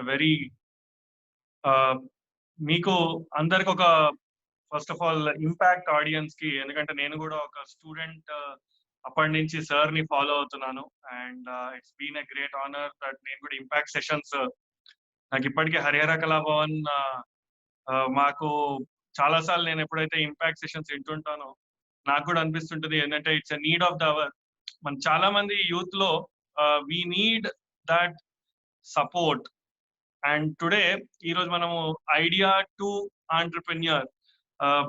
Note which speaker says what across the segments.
Speaker 1: Very మీకు అందరికి ఒక first of all impact audience కి, ఎందుకంటే నేను కూడా ఒక స్టూడెంట్ అప్పటి నుంచి సార్ ని ఫాలో అవుతున్నాను. And it's been a great honour that నేను కూడా ఇంపాక్ట్ సెషన్స్ నాకు ఇప్పటికే హరిహర కళాభవన్ మాకు చాలా సార్లు నేను ఎప్పుడైతే ఇంపాక్ట్ సెషన్స్ వింటుంటానో నాకు కూడా అనిపిస్తుంటది ఏంటంటే it's a need of the hour. మన చాలా మంది యూత్ లో we need that support. And today ఈ రోజు మనము ఐడియా టు ఆంటర్ప్రెన్యూర్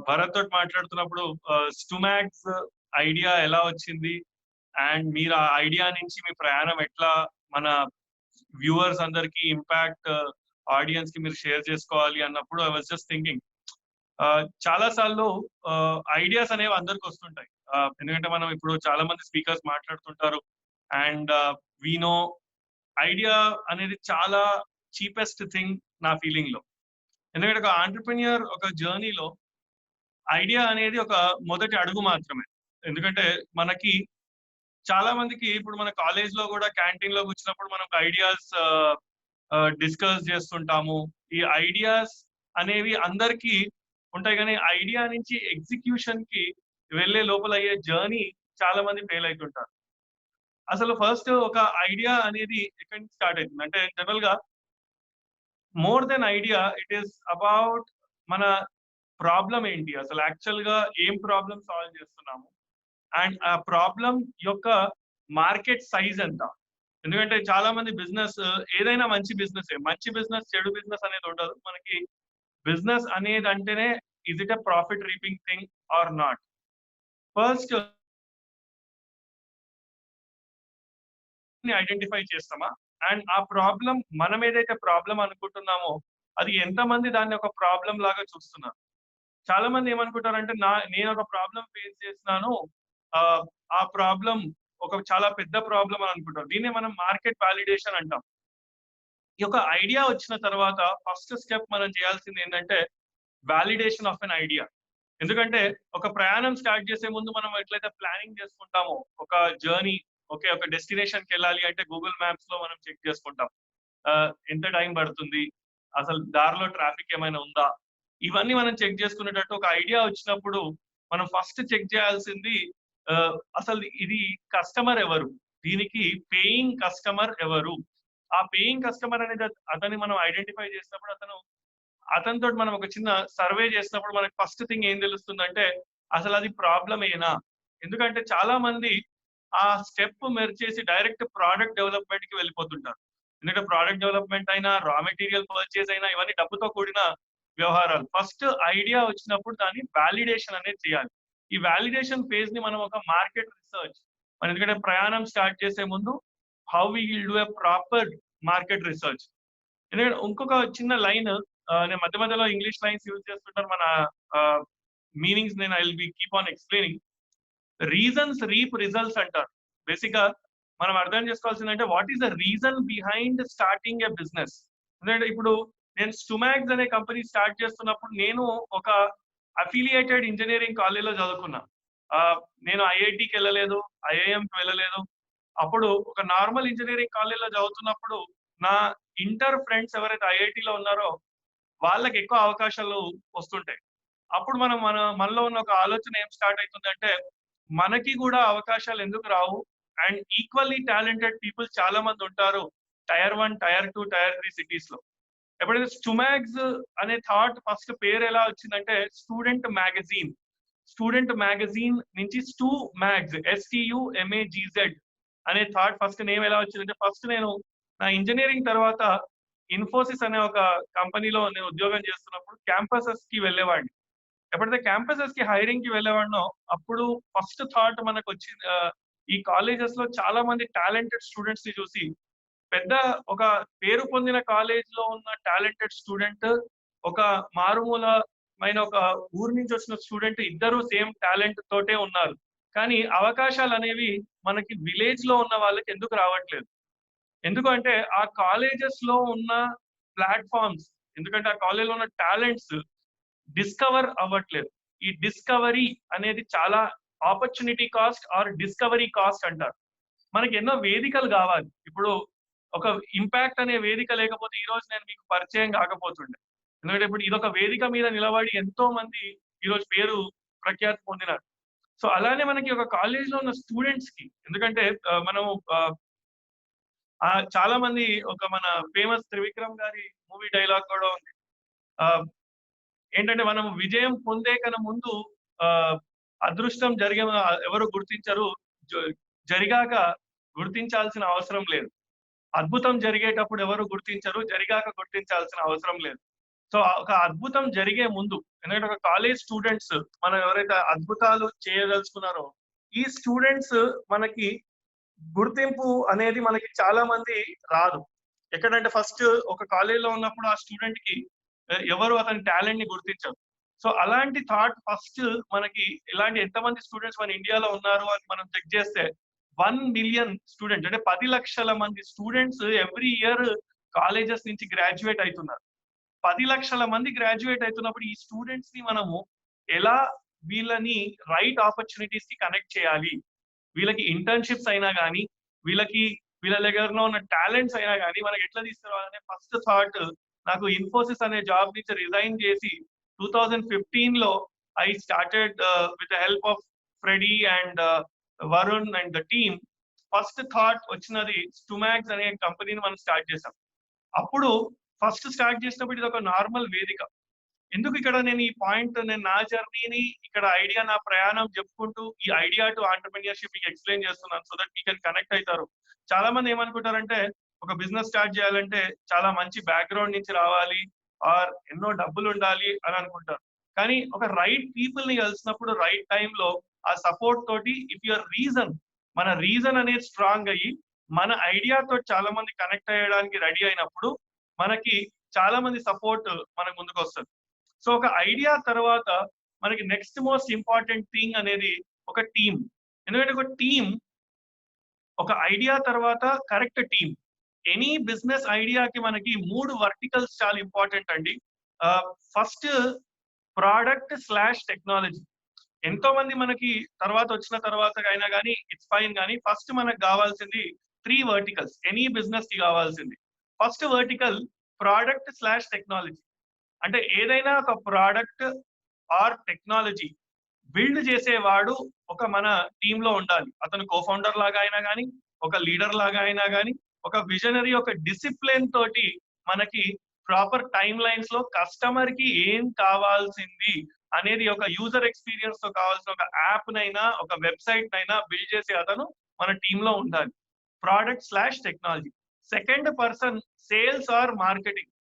Speaker 1: భరత్ తోటి మాట్లాడుతున్నప్పుడు స్టుమాక్స్ ఐడియా ఎలా వచ్చింది అండ్ మీరు ఆ ఐడియా నుంచి మీ ప్రయాణం ఎట్లా మన వ్యూవర్స్ అందరికి ఇంపాక్ట్ ఆడియన్స్ కి మీరు షేర్ చేసుకోవాలి అన్నప్పుడు ఐ వాజ్ జస్ట్ థింకింగ్ చాలా సార్లు ఐడియాస్ అనేవి అందరికి వస్తుంటాయి. ఎందుకంటే మనం ఇప్పుడు చాలా మంది స్పీకర్స్ మాట్లాడుతుంటారు అండ్ వీ నో ఐడియా అనేది చాలా చీపెస్ట్ థింగ్ నా ఫీలింగ్ లో. ఎందుకంటే ఒక ఆంటర్ప్రెన్యూర్ ఒక జర్నీలో ఐడియా అనేది ఒక మొదటి అడుగు మాత్రమే. ఎందుకంటే మనకి చాలా మందికి ఇప్పుడు మన కాలేజ్ లో కూడా క్యాంటీన్ లో కూర్చున్నప్పుడు మనం ఐడియాస్ డిస్కస్ చేస్తుంటాము. ఈ ఐడియాస్ అనేవి అందరికీ ఉంటాయి, కానీ ఐడియా నుంచి ఎగ్జిక్యూషన్ కి వెళ్లే లోపల అయ్యే జర్నీ చాలా మంది ఫెయిల్ అవుతుంటారు. అసలు ఫస్ట్ ఒక ఐడియా అనేది ఎక్కడి నుంచి స్టార్ట్ అవుతుంది అంటే జనరల్ గా more than idea it is about మన ప్రాబ్లం ఏంటి, అసలు యాక్చువల్ గా ఏం ప్రాబ్లం సాల్వ్ చేస్తున్నాము అండ్ ఆ ప్రాబ్లం యొక్క మార్కెట్ సైజ్ ఎంత. ఎందుకంటే చాలా మంది బిజినెస్ ఏదైనా మంచి బిజినెస్ చెడు బిజినెస్ అనేది ఉండదు. మనకి బిజినెస్ అనేది అంటేనే is it a profit reaping thing or not. First identify చేస్తామా అండ్ ఆ ప్రాబ్లం మనం ఏదైతే ప్రాబ్లం అనుకుంటున్నామో అది ఎంతమంది దాన్ని ఒక ప్రాబ్లం లాగా చూస్తున్నారు. చాలా మంది ఏమనుకుంటారంటే నేను ఒక ప్రాబ్లం ఫేస్ చేస్తున్నాను, ఆ ప్రాబ్లం ఒక చాలా పెద్ద ప్రాబ్లం అని అనుకుంటారు. దీన్నే మనం మార్కెట్ వాలిడేషన్ అంటాం. ఈ యొక్క ఐడియా వచ్చిన తర్వాత ఫస్ట్ స్టెప్ మనం చేయాల్సింది ఏంటంటే వాలిడేషన్ ఆఫ్ ఎన్ ఐడియా. ఎందుకంటే ఒక ప్రయాణం స్టార్ట్ చేసే ముందు మనం ఎట్లయితే ప్లానింగ్ చేసుకుంటామో ఒక జర్నీ, ఒక డెస్టినేషన్ కి వెళ్ళాలి అంటే గూగుల్ మ్యాప్స్ లో మనం చెక్ చేసుకుంటాం ఎంత టైం పడుతుంది, అసలు దారిలో ట్రాఫిక్ ఏమైనా ఉందా, ఇవన్నీ మనం చెక్ చేసుకునేటట్టు ఒక ఐడియా వచ్చినప్పుడు మనం ఫస్ట్ చెక్ చేయాల్సింది అసలు ఇది కస్టమర్ ఎవరు, దీనికి పేయింగ్ కస్టమర్ ఎవరు. ఆ పేయింగ్ కస్టమర్ అనేది అతన్ని మనం ఐడెంటిఫై చేసినప్పుడు అతనితో మనం ఒక చిన్న సర్వే చేసినప్పుడు మనకి ఫస్ట్ థింగ్ ఏం తెలుస్తుందంటే అసలు అది ప్రాబ్లం ఏనా. ఎందుకంటే చాలా మంది ఆ స్టెప్ మెర్చేసి డైరెక్ట్ ప్రోడక్ట్ డెవలప్మెంట్ కి వెళ్ళిపోతుంటారు. ఎందుకంటే ప్రోడక్ట్ డెవలప్మెంట్ అయినా రా మెటీరియల్ పర్చేస్ అయినా ఇవన్నీ డబ్బుతో కూడిన వ్యవహారాలు. ఫస్ట్ ఐడియా వచ్చినప్పుడు దాన్ని వాలిడేషన్ అనేది చేయాలి. ఈ వాలిడేషన్ ఫేజ్ ని మనం ఒక మార్కెట్ రీసెర్చ్, మనం ఎందుకంటే ప్రయాణం స్టార్ట్ చేసే ముందు how we will do a proper market research. ఎందుకంటే ఇంకొక చిన్న లైన్, నేను మధ్య మధ్యలో ఇంగ్లీష్ లైన్స్ యూజ్ చేస్తుంటారు, మన మీనింగ్స్ నేను I will be keep on explaining. Reasons reap results అంటారు. బేసిక్ గా మనం అర్థం చేసుకోవాల్సిందంటే what is the reason behind starting a business. ఎందుకంటే ఇప్పుడు నేను స్టుమాక్స్ అనే కంపెనీ స్టార్ట్ చేస్తున్నప్పుడు నేను ఒక అఫిలియేటెడ్ ఇంజనీరింగ్ కాలేజ్లో చదువుకున్నా. నేను ఐఐటికి వెళ్ళలేదు, ఐఐఎంకి వెళ్ళలేదు. అప్పుడు ఒక నార్మల్ ఇంజనీరింగ్ కాలేజ్లో చదువుతున్నప్పుడు నా ఇంటర్ ఫ్రెండ్స్ ఎవరైతే ఐఐటిలో ఉన్నారో వాళ్ళకి ఎక్కువ అవకాశాలు వస్తుంటాయి. అప్పుడు మనలో ఉన్న ఒక ఆలోచన ఏం స్టార్ట్ అవుతుందంటే మనకి కూడా అవకాశాలు ఎందుకు రావు అండ్ ఈక్వల్లీ టాలెంటెడ్ పీపుల్ చాలా మంది ఉంటారు టైర్ 1, టైర్ 2, టైర్ 3 సిటీస్ లో. ఎప్పుడైతే స్టుమాక్స్ అనే థాట్ ఫస్ట్ పేరు ఎలా వచ్చిందంటే స్టూడెంట్ మ్యాగజైన్ నుంచి స్టూ మ్యాగ్స్ STUMAGZ అనే థాట్ ఫస్ట్ నేమ్ ఎలా వచ్చిందంటే ఫస్ట్ నేను నా ఇంజనీరింగ్ తర్వాత ఇన్ఫోసిస్ అనే ఒక కంపెనీలో నేను ఉద్యోగం చేస్తున్నప్పుడు క్యాంపసెస్ కి వెళ్ళేవాడిని. ఎప్పుడైతే క్యాంపసెస్ కి హైరింగ్ కి వెళ్ళేవాడినో అప్పుడు ఫస్ట్ థాట్ మనకు వచ్చింది ఈ కాలేజెస్ లో చాలా మంది టాలెంటెడ్ స్టూడెంట్స్ ని చూసి పెద్ద ఒక పేరు పొందిన కాలేజ్ లో ఉన్న టాలెంటెడ్ స్టూడెంట్, ఒక మారుమూలమైన ఒక ఊరు నుంచి వచ్చిన స్టూడెంట్ ఇద్దరు సేమ్ టాలెంట్ తోటే ఉన్నారు. కానీ అవకాశాలు అనేవి మనకి విలేజ్ లో ఉన్న వాళ్ళకి ఎందుకు రావట్లేదు? ఎందుకంటే ఆ కాలేజెస్ లో ఉన్న ప్లాట్ఫామ్స్, ఎందుకంటే ఆ కాలేజ్ లో ఉన్న టాలెంట్స్ డిస్కవర్ అవ్వట్లేదు. ఈ డిస్కవరీ అనేది చాలా opportunity cost or discovery cost అంటారు. మనకి ఎన్నో వేదికలు కావాలి. ఇప్పుడు ఒక ఇంపాక్ట్ అనే వేదిక లేకపోతే ఈ రోజు నేను మీకు పరిచయం కాకపోతుండే. ఎందుకంటే ఇప్పుడు ఇదొక వేదిక మీద నిలబడి ఎంతో మంది ఈరోజు పేరు ప్రఖ్యాతి పొందినారు. సో అలానే మనకి ఒక కాలేజ్‌లో ఉన్న స్టూడెంట్స్‌కి ఎందుకంటే మనము చాలా మంది ఒక మన ఫేమస్ త్రివిక్రమ్ గారి మూవీ డైలాగ్ కూడా ఉంది. ఆహ్, ఏంటంటే మనం విజయం పొందే కన్నా ముందు ఆహ్, అదృష్టం ఎవరు గుర్తించరు. జ జరిగాక గుర్తించాల్సిన అవసరం లేదు. అద్భుతం జరిగేటప్పుడు ఎవరు గుర్తించరు. జరిగాక గుర్తించాల్సిన అవసరం లేదు. సో, ఒక అద్భుతం జరిగే ముందు ఎందుకంటే ఒక కాలేజ్ స్టూడెంట్స్ మనం ఎవరైతే అద్భుతాలు చేయదలుచుకున్నారో, ఈ స్టూడెంట్స్ మనకి గుర్తింపు అనేది మనకి చాలా మంది రాదు. ఎక్కడంటే ఫస్ట్ ఒక కాలేజ్‌లో ఉన్నప్పుడు ఆ స్టూడెంట్‌కి ఎవరు అతని టాలెంట్‌ని గుర్తించరు. సో, అలాంటి థాట్ ఫస్ట్ మనకి ఇలాంటి ఎంతమంది స్టూడెంట్స్ మన ఇండియాలో ఉన్నారు అని మనం చెక్ చేస్తే 1,000,000 స్టూడెంట్స్ అంటే 10,00,000 మంది స్టూడెంట్స్ ఎవ్రీ ఇయర్ కాలేజెస్ నుంచి గ్రాడ్యుయేట్ అయితున్నారు. 10,00,000 మంది గ్రాడ్యుయేట్ అయితున్నప్పుడు ఈ స్టూడెంట్స్ ని మనము ఎలా వీళ్ళని రైట్ ఆపర్చునిటీస్ కి కనెక్ట్ చేయాలి. వీళ్ళకి ఇంటర్న్‌షిప్స్ అయినా గాని, వీళ్ళకి వీళ్ళ దగ్గరలో ఉన్న టాలెంట్స్ అయినా గాని మనకి ఎట్లా తీసుకురావాలనే ఫస్ట్ థాట్ నాకు ఇన్ఫోసిస్ అనే జాబ్ నుంచి రిజైన్ చేసి 2015లో I started with the help of Freddy and Varun and the team. First thought వచ్చినది స్టుమాక్స్ అనే కంపెనీని మనం స్టార్ట్ చేసాం. అప్పుడు ఫస్ట్ స్టార్ట్ చేసినప్పుడు ఇది ఒక నార్మల్ వేదిక. ఎందుకు ఇక్కడ నేను ఈ పాయింట్ నేను నా జర్నీని ఇక్కడ ఐడియా నా ప్రయాణం చెప్పుకుంటూ ఈ ఐడియా టు ఆంటర్‌ప్రెన్యూర్‌షిప్ మీకు ఎక్స్‌ప్లెయిన్ చేస్తున్నాను. So that you can connect అయితారు. చాలా మంది ఏమనుకుంటారంటే ఒక బిజినెస్ స్టార్ట్ చేయాలంటే చాలా మంచి బ్యాక్‌గ్రౌండ్ నుంచి రావాలి ఆర్ ఎన్నో డబ్బులు ఉండాలి అని అనుకుంటారు. కానీ ఒక రైట్ పీపుల్‌ని కలిసినప్పుడు రైట్ టైమ్‌లో ఆ సపోర్ట్ తోటి ఇఫ్ యువర్ రీజన్ మన రీజన్ అనేది స్ట్రాంగ్ అయ్యి మన ఐడియాతో చాలా మంది కనెక్ట్ అయ్యడానికి రెడీ అయినప్పుడు మనకి చాలా మంది సపోర్ట్ మనకు ముందుకొస్తది. సో ఒక ఐడియా తర్వాత మనకి నెక్స్ట్ మోస్ట్ ఇంపార్టెంట్ థింగ్ అనేది ఒక టీమ్. ఎందుకంటే ఒక టీమ్ ఒక ఐడియా తర్వాత కరెక్ట్ టీమ్. ఎనీ బిజినెస్ ఐడియాకి మనకి 3 వర్టికల్స్ చాలా ఇంపార్టెంట్ అండి. ఫస్ట్ ప్రొడక్ట్/టెక్నాలజీ. ఎంతో మంది మనకి తర్వాత వచ్చిన తర్వాత అయినా గానీ ఇట్స్ ఫైన్ గానీ ఫస్ట్ మనకు కావాల్సింది 3 వర్టికల్స్. ఎనీ బిజినెస్ కి కావాల్సింది. First vertical product technology. అంటే ఏదైనా ఒక ప్రోడక్ట్ ఆర్ టెక్నాలజీ బిల్డ్ చేసేవాడు ఒక మన టీమ్ లో ఉండాలి. అతను కోఫౌండర్ లాగా అయినా గానీ, ఒక లీడర్ లాగా అయినా గానీ, ఒక విజనరీ ఒక డిసిప్లిన్ తోటి మనకి ప్రాపర్ టైమ్ లైన్స్ లో కస్టమర్ కి ఏం కావాల్సింది అనేది ఒక యూజర్ ఎక్స్పీరియన్స్ తో కావాల్సిన ఒక యాప్ నైనా ఒక వెబ్సైట్ నైనా బిల్డ్ చేసే అతను మన టీమ్ లో ఉండాలి. Product technology. Second person sales or marketing.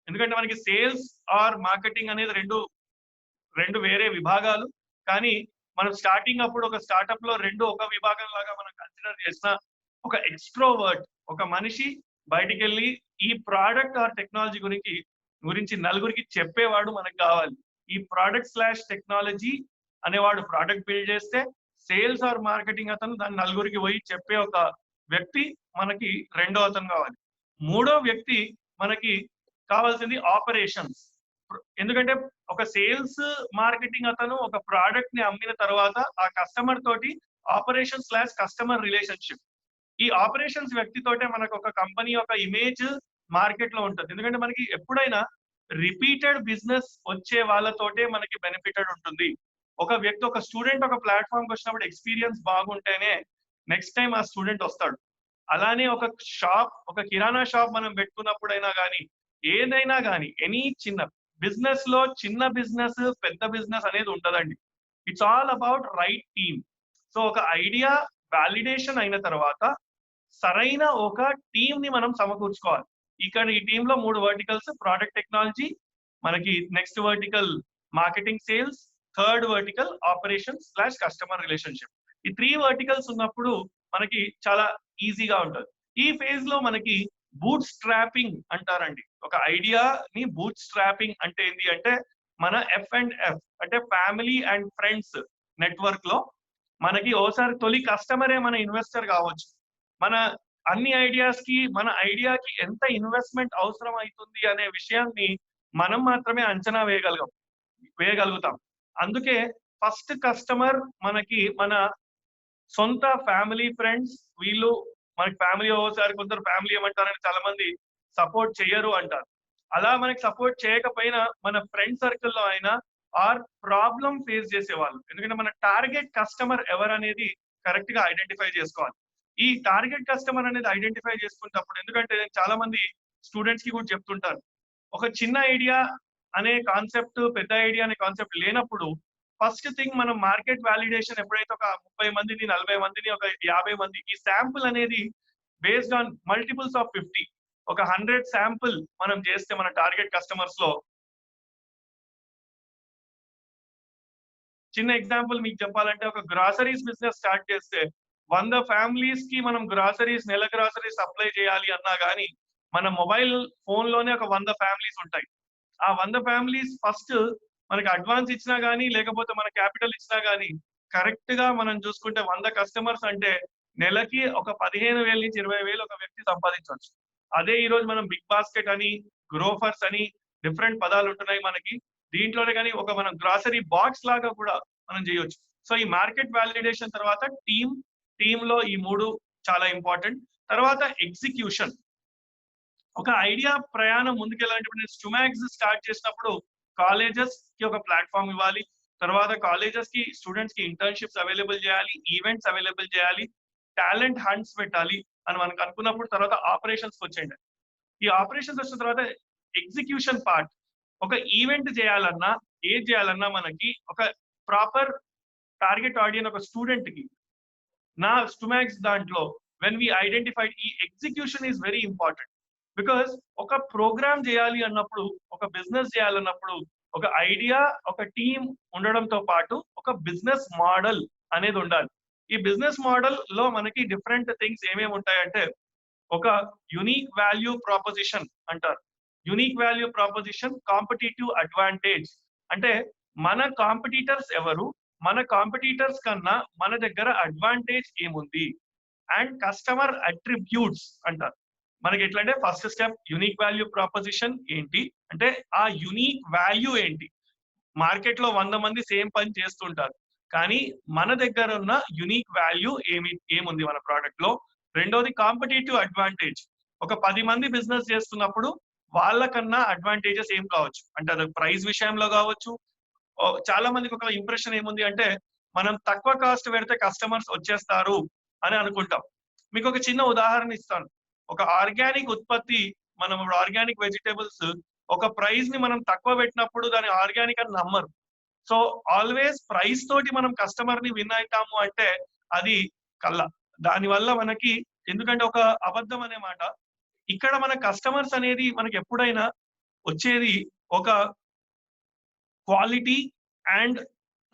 Speaker 1: ఎందుకంటే మనకి సేల్స్ ఆర్ మార్కెటింగ్ అనేది రెండు వేరే విభాగాలు. కానీ మనం స్టార్టింగ్ అప్పుడు ఒక స్టార్టప్ లో రెండు ఒక విభాగం లాగా మనం కన్సిడర్ చేసిన ఒక ఎక్స్‌ట్రోవర్ట్ ఒక మనిషి బయటికెళ్ళి ఈ ప్రొడక్ట్ ఆర్ టెక్నాలజీ గురించి నలుగురికి చెప్పేవాడు మనకు కావాలి. ఈ ప్రొడక్ట్/టెక్నాలజీ అనేవాడు ప్రొడక్ట్ బిల్డ్ చేస్తే సేల్స్ ఆర్ మార్కెటింగ్ అతను దాన్ని నలుగురికి పోయి చెప్పే ఒక వ్యక్తి మనకి రెండో అతను కావాలి. మూడో వ్యక్తి మనకి కావాల్సింది ఆపరేషన్స్. ఎందుకంటే ఒక సేల్స్ మార్కెటింగ్ అతను ఒక ప్రోడక్ట్ ని అమ్మిన తర్వాత ఆ కస్టమర్ తోటి ఆపరేషన్/కస్టమర్ రిలేషన్‌షిప్. ఈ ఆపరేషన్స్ వ్యక్తితోటే మనకు ఒక కంపెనీ యొక్క ఇమేజ్ మార్కెట్ లో ఉంటది. ఎందుకంటే మనకి ఎప్పుడైనా రిపీటెడ్ బిజినెస్ వచ్చే వాళ్ళతోటే మనకి బెనిఫిటెడ్ ఉంటుంది. ఒక వ్యక్తి ఒక స్టూడెంట్ ఒక ప్లాట్‌ఫార్మ్‌కి వచ్చినప్పుడు ఎక్స్‌పీరియన్స్ బాగుంటేనే నెక్స్ట్ టైమ్ ఆ స్టూడెంట్ వస్తాడు. అలానే ఒక కిరాణా షాప్ మనం పెట్టుకున్నప్పుడైనా గానీ, ఏదైనా గానీ ఎనీ చిన్న బిజినెస్ లో చిన్న బిజినెస్, పెద్ద బిజినెస్ అనేది ఉండదండి. It's all about right team. So ఒక ఐడియా వాలిడేషన్ అయిన తర్వాత సరైన ఒక టీమ్ ని మనం సమకూర్చుకోవాలి. ఇక్కడ ఈ టీమ్ లో 3 వర్టికల్స్ ప్రొడక్ట్ టెక్నాలజీ, మనకి next vertical marketing sales, third vertical operations customer relationship. ఈ 3 వర్టికల్స్ ఉన్నప్పుడు మనకి చాలా ఈజీగా ఉంటది. ఈ ఫేజ్ లో మనకి బూట్ స్ట్రాపింగ్ అంటారండి. ఒక ఐడియాని బూట్ స్ట్రాపింగ్ అంటే ఏంటి అంటే మన ఎఫ్ అంటే ఫ్యామిలీ అండ్ ఫ్రెండ్స్ నెట్వర్క్ లో మనకి ఓసారి తొలి కస్టమరే మన ఇన్వెస్టర్ కావచ్చు. మన అన్ని ఐడియాస్ కి మన ఐడియాకి ఎంత ఇన్వెస్ట్మెంట్ అవసరం అవుతుంది అనే విషయాన్ని మనం మాత్రమే అంచనా వేయగలుగుతాం. అందుకే ఫస్ట్ కస్టమర్ మనకి మన సొంత ఫ్యామిలీ ఫ్రెండ్స్ వీళ్ళు మనకి ఫ్యామిలీ ఓసారి కొందరు ఫ్యామిలీ ఏమంటారని చాలా మంది సపోర్ట్ చేయరు అంటారు. అలా మనకి సపోర్ట్ చేయకపోయినా మన ఫ్రెండ్ సర్కిల్‌లో అయినా ఆర్ ప్రాబ్లమ్ ఫేస్ చేసేవాళ్ళు. ఎందుకంటే మన టార్గెట్ కస్టమర్ ఎవరనేది కరెక్ట్‌గా ఐడెంటిఫై చేసుకోవాలి. ఈ టార్గెట్ కస్టమర్ అనేది ఐడెంటిఫై చేసుకునేటప్పుడు ఎందుకంటే చాలా మంది స్టూడెంట్స్‌కి కూడా చెప్తుంటారు. ఒక చిన్న ఐడియా అనే కాన్సెప్ట్, పెద్ద ఐడియా అనే కాన్సెప్ట్ లేనప్పుడు ఫస్ట్ థింగ్ మనం మార్కెట్ వాలిడేషన్ ఎప్పుడైతే ఒక 30 మందిని, 40 మందిని, ఒక 50 మంది ఈ శాంపుల్ అనేది బేస్డ్ ఆన్ మల్టిపుల్స్ ఆఫ్ 50 ఒక 100 శాంపుల్ మనం చేస్తే మన టార్గెట్ కస్టమర్స్ లో చిన్న ఎగ్జాంపుల్ మీకు చెప్పాలంటే ఒక గ్రాసరీస్ బిజినెస్ స్టార్ట్ చేస్తే 100 ఫ్యామిలీస్ కి మనం గ్రాసరీస్ నెల గ్రాసరీస్ సప్లై చేయాలి అన్నా గానీ మన మొబైల్ ఫోన్ లోనే ఒక 100 ఫ్యామిలీస్ ఉంటాయి. ఆ 100 ఫ్యామిలీస్ ఫస్ట్ మనకి అడ్వాన్స్ ఇచ్చినా గానీ లేకపోతే మన క్యాపిటల్ ఇచ్చినా గానీ కరెక్ట్ గా మనం చూసుకుంటే 100 కస్టమర్స్ అంటే నెలకి ఒక 15,000 నుంచి 20,000 ఒక వ్యక్తి సంపాదించవచ్చు. అదే ఈ రోజు మనం బిగ్ బాస్కెట్ అని, గ్రోఫర్స్ అని డిఫరెంట్ పదాలు ఉంటున్నాయి మనకి. దీంట్లోనే కానీ ఒక మనం గ్రాసరీ బాక్స్ లాగా కూడా మనం చేయొచ్చు. సో ఈ మార్కెట్ వాలిడేషన్ తర్వాత టీమ్ లో ఈ 3 చాలా ఇంపార్టెంట్. తర్వాత ఎగ్జిక్యూషన్. ఒక ఐడియా ప్రయాణం ముందుకెళ్ళాలంటే నేను స్టుమాక్స్ స్టార్ట్ చేసినప్పుడు కాలేజెస్ కి ఒక ప్లాట్ఫామ్ ఇవ్వాలి. తర్వాత కాలేజెస్ కి స్టూడెంట్స్ కి ఇంటర్న్షిప్స్ అవైలబుల్ చేయాలి, ఈవెంట్స్ అవైలబుల్ చేయాలి, టాలెంట్ హంట్స్ పెట్టాలి అని మనకు అనుకున్నప్పుడు తర్వాత ఆపరేషన్స్ వచ్చేయండి. ఈ ఆపరేషన్స్ వచ్చిన తర్వాత ఎగ్జిక్యూషన్ పార్ట్. ఒక ఈవెంట్ చేయాలన్నా ఏది చేయాలన్నా మనకి ఒక ప్రాపర్ టార్గెట్ ఆడియన్స్ ఒక స్టూడెంట్ కి నా స్టుమాక్స్ దాంట్లో వెన్ వి ఐడెంటిఫైడ్ ఈ execution is very important. Because ఒక ప్రోగ్రామ్ చేయాలి అన్నప్పుడు, ఒక బిజినెస్ చేయాలన్నప్పుడు ఒక ఐడియా, ఒక టీమ్ ఉండడంతో పాటు ఒక బిజినెస్ మోడల్ అనేది ఉండాలి. ఈ బిజినెస్ మోడల్ లో మనకి డిఫరెంట్ థింగ్స్ ఏమేమి ఉంటాయంటే ఒక యునిక్ వాల్యూ ప్రాపోజిషన్ అంటారు. Unique value proposition, competitive advantage. అంటే మన కాంపిటీటర్స్ ఎవరు, మన కాంపిటీటర్స్ కన్నా మన దగ్గర అడ్వాంటేజ్ ఏముంది, అండ్ కస్టమర్ అట్రిబ్యూట్స్ అంటారు. మనకి ఎట్లంటే first step unique value proposition ఏంటి అంటే ఆ యునిక్ వాల్యూ ఏంటి. మార్కెట్ లో 100 మంది సేమ్ పని చేస్తుంటారు, కానీ మన దగ్గర ఉన్న యునిక్ వాల్యూ ఏముంది మన ప్రోడక్ట్ లో. రెండోది కాంపిటీటివ్ అడ్వాంటేజ్. ఒక 10 మంది బిజినెస్ చేస్తున్నప్పుడు వాళ్ళకన్నా అడ్వాంటేజెస్ ఏం కావచ్చు అంటే అది ప్రైస్ విషయంలో కావచ్చు. చాలా మందికి ఒక ఇంప్రెషన్ ఏముంది అంటే మనం తక్కువ కాస్ట్ పెడితే కస్టమర్స్ వచ్చేస్తారు అని అనుకుంటాం. మీకు ఒక చిన్న ఉదాహరణ ఇస్తాను. ఒక ఆర్గానిక్ ఉత్పత్తి, మనం ఆర్గానిక్ వెజిటేబుల్స్ ఒక ప్రైస్ ని మనం తక్కువ పెట్టినప్పుడు దాని ఆర్గానిక్ అని నమ్మరు. సో ఆల్వేస్ ప్రైస్ తోటి మనం కస్టమర్ ని విన్ అవుతాము అంటే అది కళ్ళ. దానివల్ల మనకి ఎందుకంటే ఒక అబద్ధం అనే మాట. ఇక్కడ మన కస్టమర్స్ అనేది మనకి ఎప్పుడైనా వచ్చేది ఒక quality and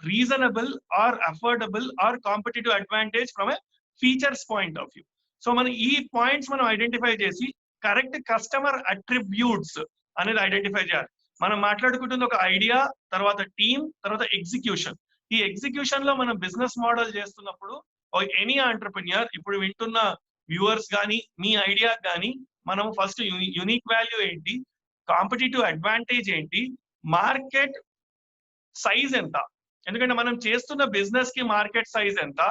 Speaker 1: reasonable or affordable or competitive advantage from a features point of view. So మనం ఈ పాయింట్స్ మనం ఐడెంటిఫై చేసి కరెక్ట్ కస్టమర్ అట్రిబ్యూట్స్ అనేది ఐడెంటిఫై చేయాలి. మనం మాట్లాడుకుంటుంది ఒక ఐడియా, తర్వాత టీమ్, తర్వాత ఎగ్జిక్యూషన్. ఈ ఎగ్జిక్యూషన్ లో మనం బిజినెస్ మోడల్ చేస్తున్నప్పుడు ఎనీ ఆంటర్ప్రెన్యూర్ ఇప్పుడు వింటున్న వ్యూవర్స్ కానీ మీ ఐడియా కానీ మనం ఫస్ట్ యునిక్ వాల్యూ ఏంటి, కాంపిటేటివ్ అడ్వాంటేజ్ ఏంటి, మార్కెట్ సైజ్ ఎంత, ఎందుకంటే మనం చేస్తున్న బిజినెస్ కి మార్కెట్ సైజ్ ఎంత,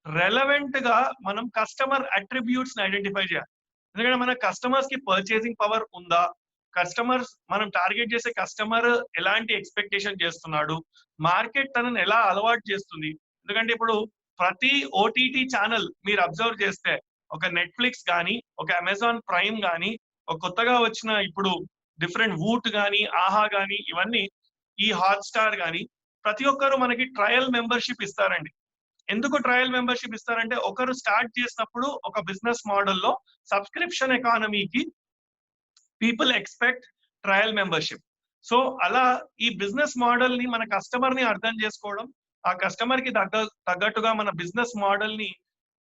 Speaker 1: రెలవెంట్ గా మనం కస్టమర్ అట్రిబ్యూట్స్ ఐడెంటిఫై చేయాలి. ఎందుకంటే మన కస్టమర్స్ కి పర్చేసింగ్ పవర్ ఉందా, కస్టమర్స్ మనం టార్గెట్ చేసే కస్టమర్ ఎలాంటి ఎక్స్పెక్టేషన్ చేస్తున్నాడు, మార్కెట్ తనని ఎలా అలవాటు చేస్తుంది. ఎందుకంటే ఇప్పుడు ప్రతి ఓటీటీ ఛానల్ మీరు అబ్జర్వ్ చేస్తే ఒక నెట్ఫ్లిక్స్ కానీ, ఒక అమెజాన్ ప్రైమ్ కానీ, ఒక కొత్తగా వచ్చిన ఇప్పుడు డిఫరెంట్ వూట్ కానీ, ఆహా కానీ, ఇవన్నీ ఈ హాట్ స్టార్ కానీ ప్రతి ఒక్కరు మనకి ట్రయల్ మెంబర్షిప్ ఇస్తారండి. ఎందుకు ట్రయల్ మెంబర్షిప్ ఇస్తారంటే ఒకరు స్టార్ట్ చేసినప్పుడు ఒక బిజినెస్ మోడల్లో సబ్స్క్రిప్షన్ ఎకానమీకి people expect trial membership. So అలా ఈ బిజినెస్ మోడల్ ని మన కస్టమర్ ని అర్థం చేసుకోవడం, ఆ కస్టమర్ కి తగ్గట్టుగా మన బిజినెస్ మోడల్ ని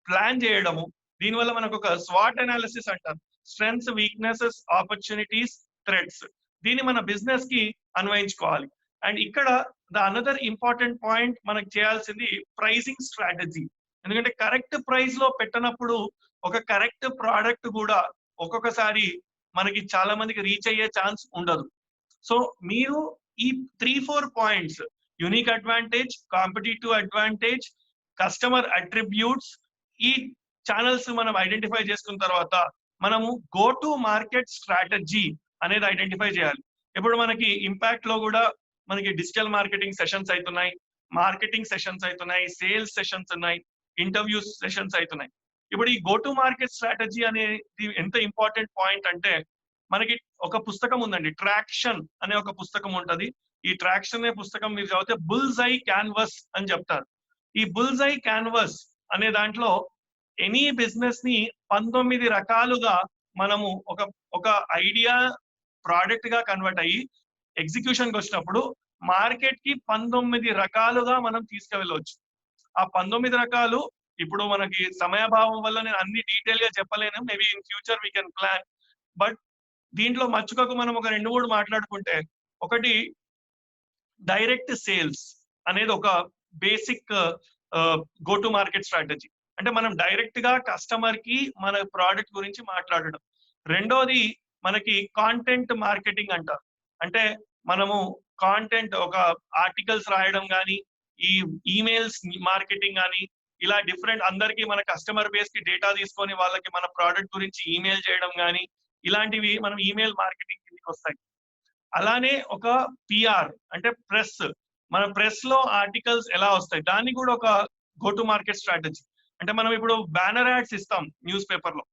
Speaker 1: ప్లాన్ చేయడము. దీనివల్ల మనకు ఒక స్వాట్ అనాలిసిస్ అంటారు, స్ట్రెంగ్స్, వీక్నెసెస్, ఆపర్చునిటీస్, థ్రెట్స్. దీన్ని మన బిజినెస్ కి అన్వయించుకోవాలి. అండ్ ఇక్కడ ద అనదర్ ఇంపార్టెంట్ పాయింట్ మనకు చేయాల్సింది ప్రైసింగ్ స్ట్రాటజీ. ఎందుకంటే కరెక్ట్ ప్రైస్ లో పెట్టినప్పుడు ఒక కరెక్ట్ ప్రోడక్ట్ కూడా ఒక్కొక్కసారి మనకి చాలా మందికి రీచ్ అయ్యే ఛాన్స్ ఉండదు. సో మీరు ఈ 3-4 points unique advantage, competitive advantage, customer attributes, ఈ ఛానల్స్ మనం ఐడెంటిఫై చేసుకున్న తర్వాత మనము గో టు మార్కెట్ స్ట్రాటజీ అనేది ఐడెంటిఫై చేయాలి. ఇప్పుడు మనకి ఇంపాక్ట్ లో కూడా మనకి డిజిటల్ మార్కెటింగ్ సెషన్స్ అవుతున్నాయి, మార్కెటింగ్ సెషన్స్ అవుతున్నాయి, సేల్స్ సెషన్స్ ఉన్నాయి, ఇంటర్వ్యూ సెషన్స్ అవుతున్నాయి. ఇప్పుడు ఈ గో టు మార్కెట్ స్ట్రాటజీ అనేది ఎంత ఇంపార్టెంట్ పాయింట్ అంటే, మనకి ఒక పుస్తకం ఉందండి, ట్రాక్షన్ అనే ఒక పుస్తకం ఉంటది. ఈ ట్రాక్షన్ అనే పుస్తకం మీరు చదివితే బుల్స్ ఐ క్యాన్వస్ అని చెప్తారు. ఈ బుల్స్ ఐ క్యాన్వస్ అనే దాంట్లో ఎనీ బిజినెస్ ని 19 రకాలుగా మనము ఒక ఒక ఐడియా ప్రోడక్ట్ గా కన్వర్ట్ అయ్యి ఎగ్జిక్యూషన్ కి వచ్చినప్పుడు మార్కెట్ కి 19 రకాలుగా మనం తీసుకువెళ్ళవచ్చు. ఆ 19 రకాలు ఇప్పుడు మనకి సమయాభావం వల్ల నేను అన్ని డీటెయిల్ గా చెప్పలేను. Maybe in future we can plan. But దీంట్లో మచ్చుకకు మనం ఒక 2-3 మాట్లాడుకుంటే, ఒకటి డైరెక్ట్ సేల్స్ అనేది ఒక basic go to market strategy. అంటే మనం డైరెక్ట్ గా కస్టమర్ కి మన ప్రోడక్ట్ గురించి మాట్లాడడం. రెండోది మనకి కాంటెంట్ మార్కెటింగ్ అంటారు. అంటే మనము కాంటెంట్ ఒక ఆర్టికల్స్ రాయడం కానీ, ఈ ఈమెయిల్స్ మార్కెటింగ్ కానీ, ఇలా డిఫరెంట్ అందరికి మన కస్టమర్ బేస్ కి డేటా తీసుకొని వాళ్ళకి మన ప్రోడక్ట్ గురించి ఈమెయిల్ చేయడం కానీ, ఇలాంటివి మనం ఈమెయిల్ మార్కెటింగ్ కిందకి వస్తాయి. అలానే ఒక పిఆర్ అంటే ప్రెస్, మన ప్రెస్ లో ఆర్టికల్స్ ఎలా వస్తాయి, దాన్ని కూడా ఒక గో టు మార్కెట్ స్ట్రాటజీ. అంటే మనం ఇప్పుడు బ్యానర్ యాడ్స్ ఇస్తాం న్యూస్ పేపర్ లో,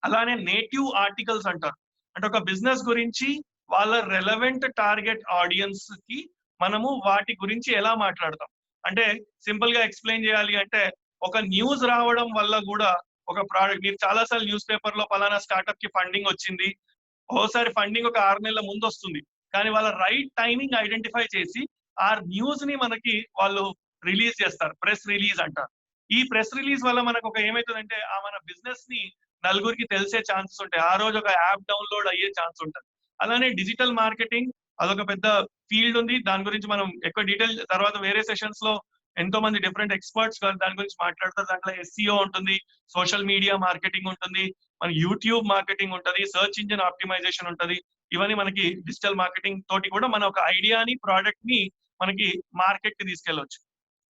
Speaker 1: అలానే నేటివ్ ఆర్టికల్స్ అంటారు. అంటే ఒక బిజినెస్ గురించి వాళ్ళ రెలవెంట్ టార్గెట్ ఆడియన్స్ కి మనము వాటి గురించి ఎలా మాట్లాడతాం. అంటే సింపుల్ గా ఎక్స్ప్లెయిన్ చేయాలి అంటే, ఒక న్యూస్ రావడం వల్ల కూడా ఒక ప్రోడక్ట్, మీరు చాలాసార్లు న్యూస్ పేపర్ లో పలానా స్టార్ట్అప్ కి ఫండింగ్ వచ్చింది, ఓసారి ఫండింగ్ ఒక 6 నెలల ముందు వస్తుంది, కానీ వాళ్ళ రైట్ టైమింగ్ ఐడెంటిఫై చేసి ఆ న్యూస్ ని మనకి వాళ్ళు రిలీజ్ చేస్తారు, ప్రెస్ రిలీజ్ అంటారు. ఈ ప్రెస్ రిలీజ్ వల్ల మనకు ఒక ఏమైతుందంటే, ఆ మన బిజినెస్ ని నలుగురికి తెలిసే ఛాన్సెస్ ఉంటాయి, ఆ రోజు ఒక యాప్ డౌన్లోడ్ అయ్యే ఛాన్స్ ఉంటుంది. అలానే డిజిటల్ మార్కెటింగ్ అదొక పెద్ద ఫీల్డ్ ఉంది, దాని గురించి మనం ఎక్కువ డీటెయిల్ తర్వాత వేరే సెషన్స్ లో ఎంతో మంది డిఫరెంట్ ఎక్స్పర్ట్స్ దాని గురించి మాట్లాడతారు. దాంట్లో ఎస్సీఓ ఉంటుంది, సోషల్ మీడియా మార్కెటింగ్ ఉంటుంది, మన యూట్యూబ్ మార్కెటింగ్ ఉంటుంది, సర్చ్ ఇంజిన్ ఆప్టిమైజేషన్ ఉంటుంది. ఇవన్నీ మనకి డిజిటల్ మార్కెటింగ్ తోటి కూడా మన ఒక ఐడియాని, ప్రోడక్ట్ ని మనకి మార్కెట్ కి తీసుకెళ్ళవచ్చు.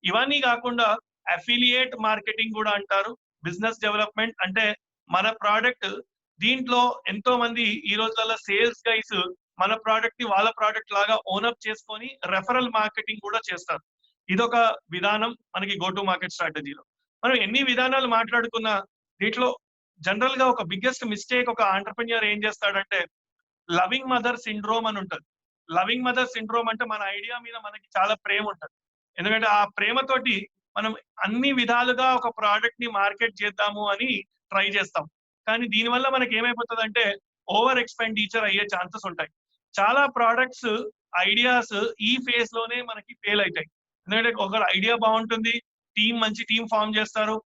Speaker 1: ఇవన్నీ కాకుండా అఫిలియేట్ మార్కెటింగ్ కూడా అంటారు. బిజినెస్ డెవలప్మెంట్ అంటే మన ప్రోడక్ట్, దీంట్లో ఎంతో మంది ఈ రోజులలో సేల్స్ గైస్ మన ప్రోడక్ట్ ని వాళ్ళ ప్రోడక్ట్ లాగా ఓనప్ చేసుకొని రెఫరల్ మార్కెటింగ్ కూడా చేస్తారు. ఇదొక విధానం మనకి గో టు మార్కెట్ స్ట్రాటజీలో. మనం ఎన్ని విధానాలు మాట్లాడుకున్నా దీంట్లో జనరల్ గా ఒక బిగ్గెస్ట్ మిస్టేక్ ఒక ఆంటర్ప్రెన్యూర్ ఏం చేస్తాడంటే, లవింగ్ మదర్ సిండ్రోమ్ అని ఉంటుంది. లవింగ్ మదర్ సిండ్రోమ్ అంటే మన ఐడియా మీద మనకి చాలా ప్రేమ ఉంటుంది. ఎందుకంటే ఆ ప్రేమతోటి మనం అన్ని విధాలుగా ఒక ప్రోడక్ట్ ని మార్కెట్ చేద్దాము అని ట్రై చేస్తాం. కానీ దీనివల్ల మనకి ఏమైపోతుందంటే ఓవర్ ఎక్స్పెండిచర్ అయ్యే ఛాన్సెస్ ఉంటాయి. చాలా ప్రోడక్ట్స్, ఐడియాస్ ఈ ఫేజ్ లోనే మనకి ఫెయిల్ అవుతాయి. ఎందుకంటే ఒక ఐడియా బాగుంటుంది, మంచి టీం ఫామ్ చేస్తారు,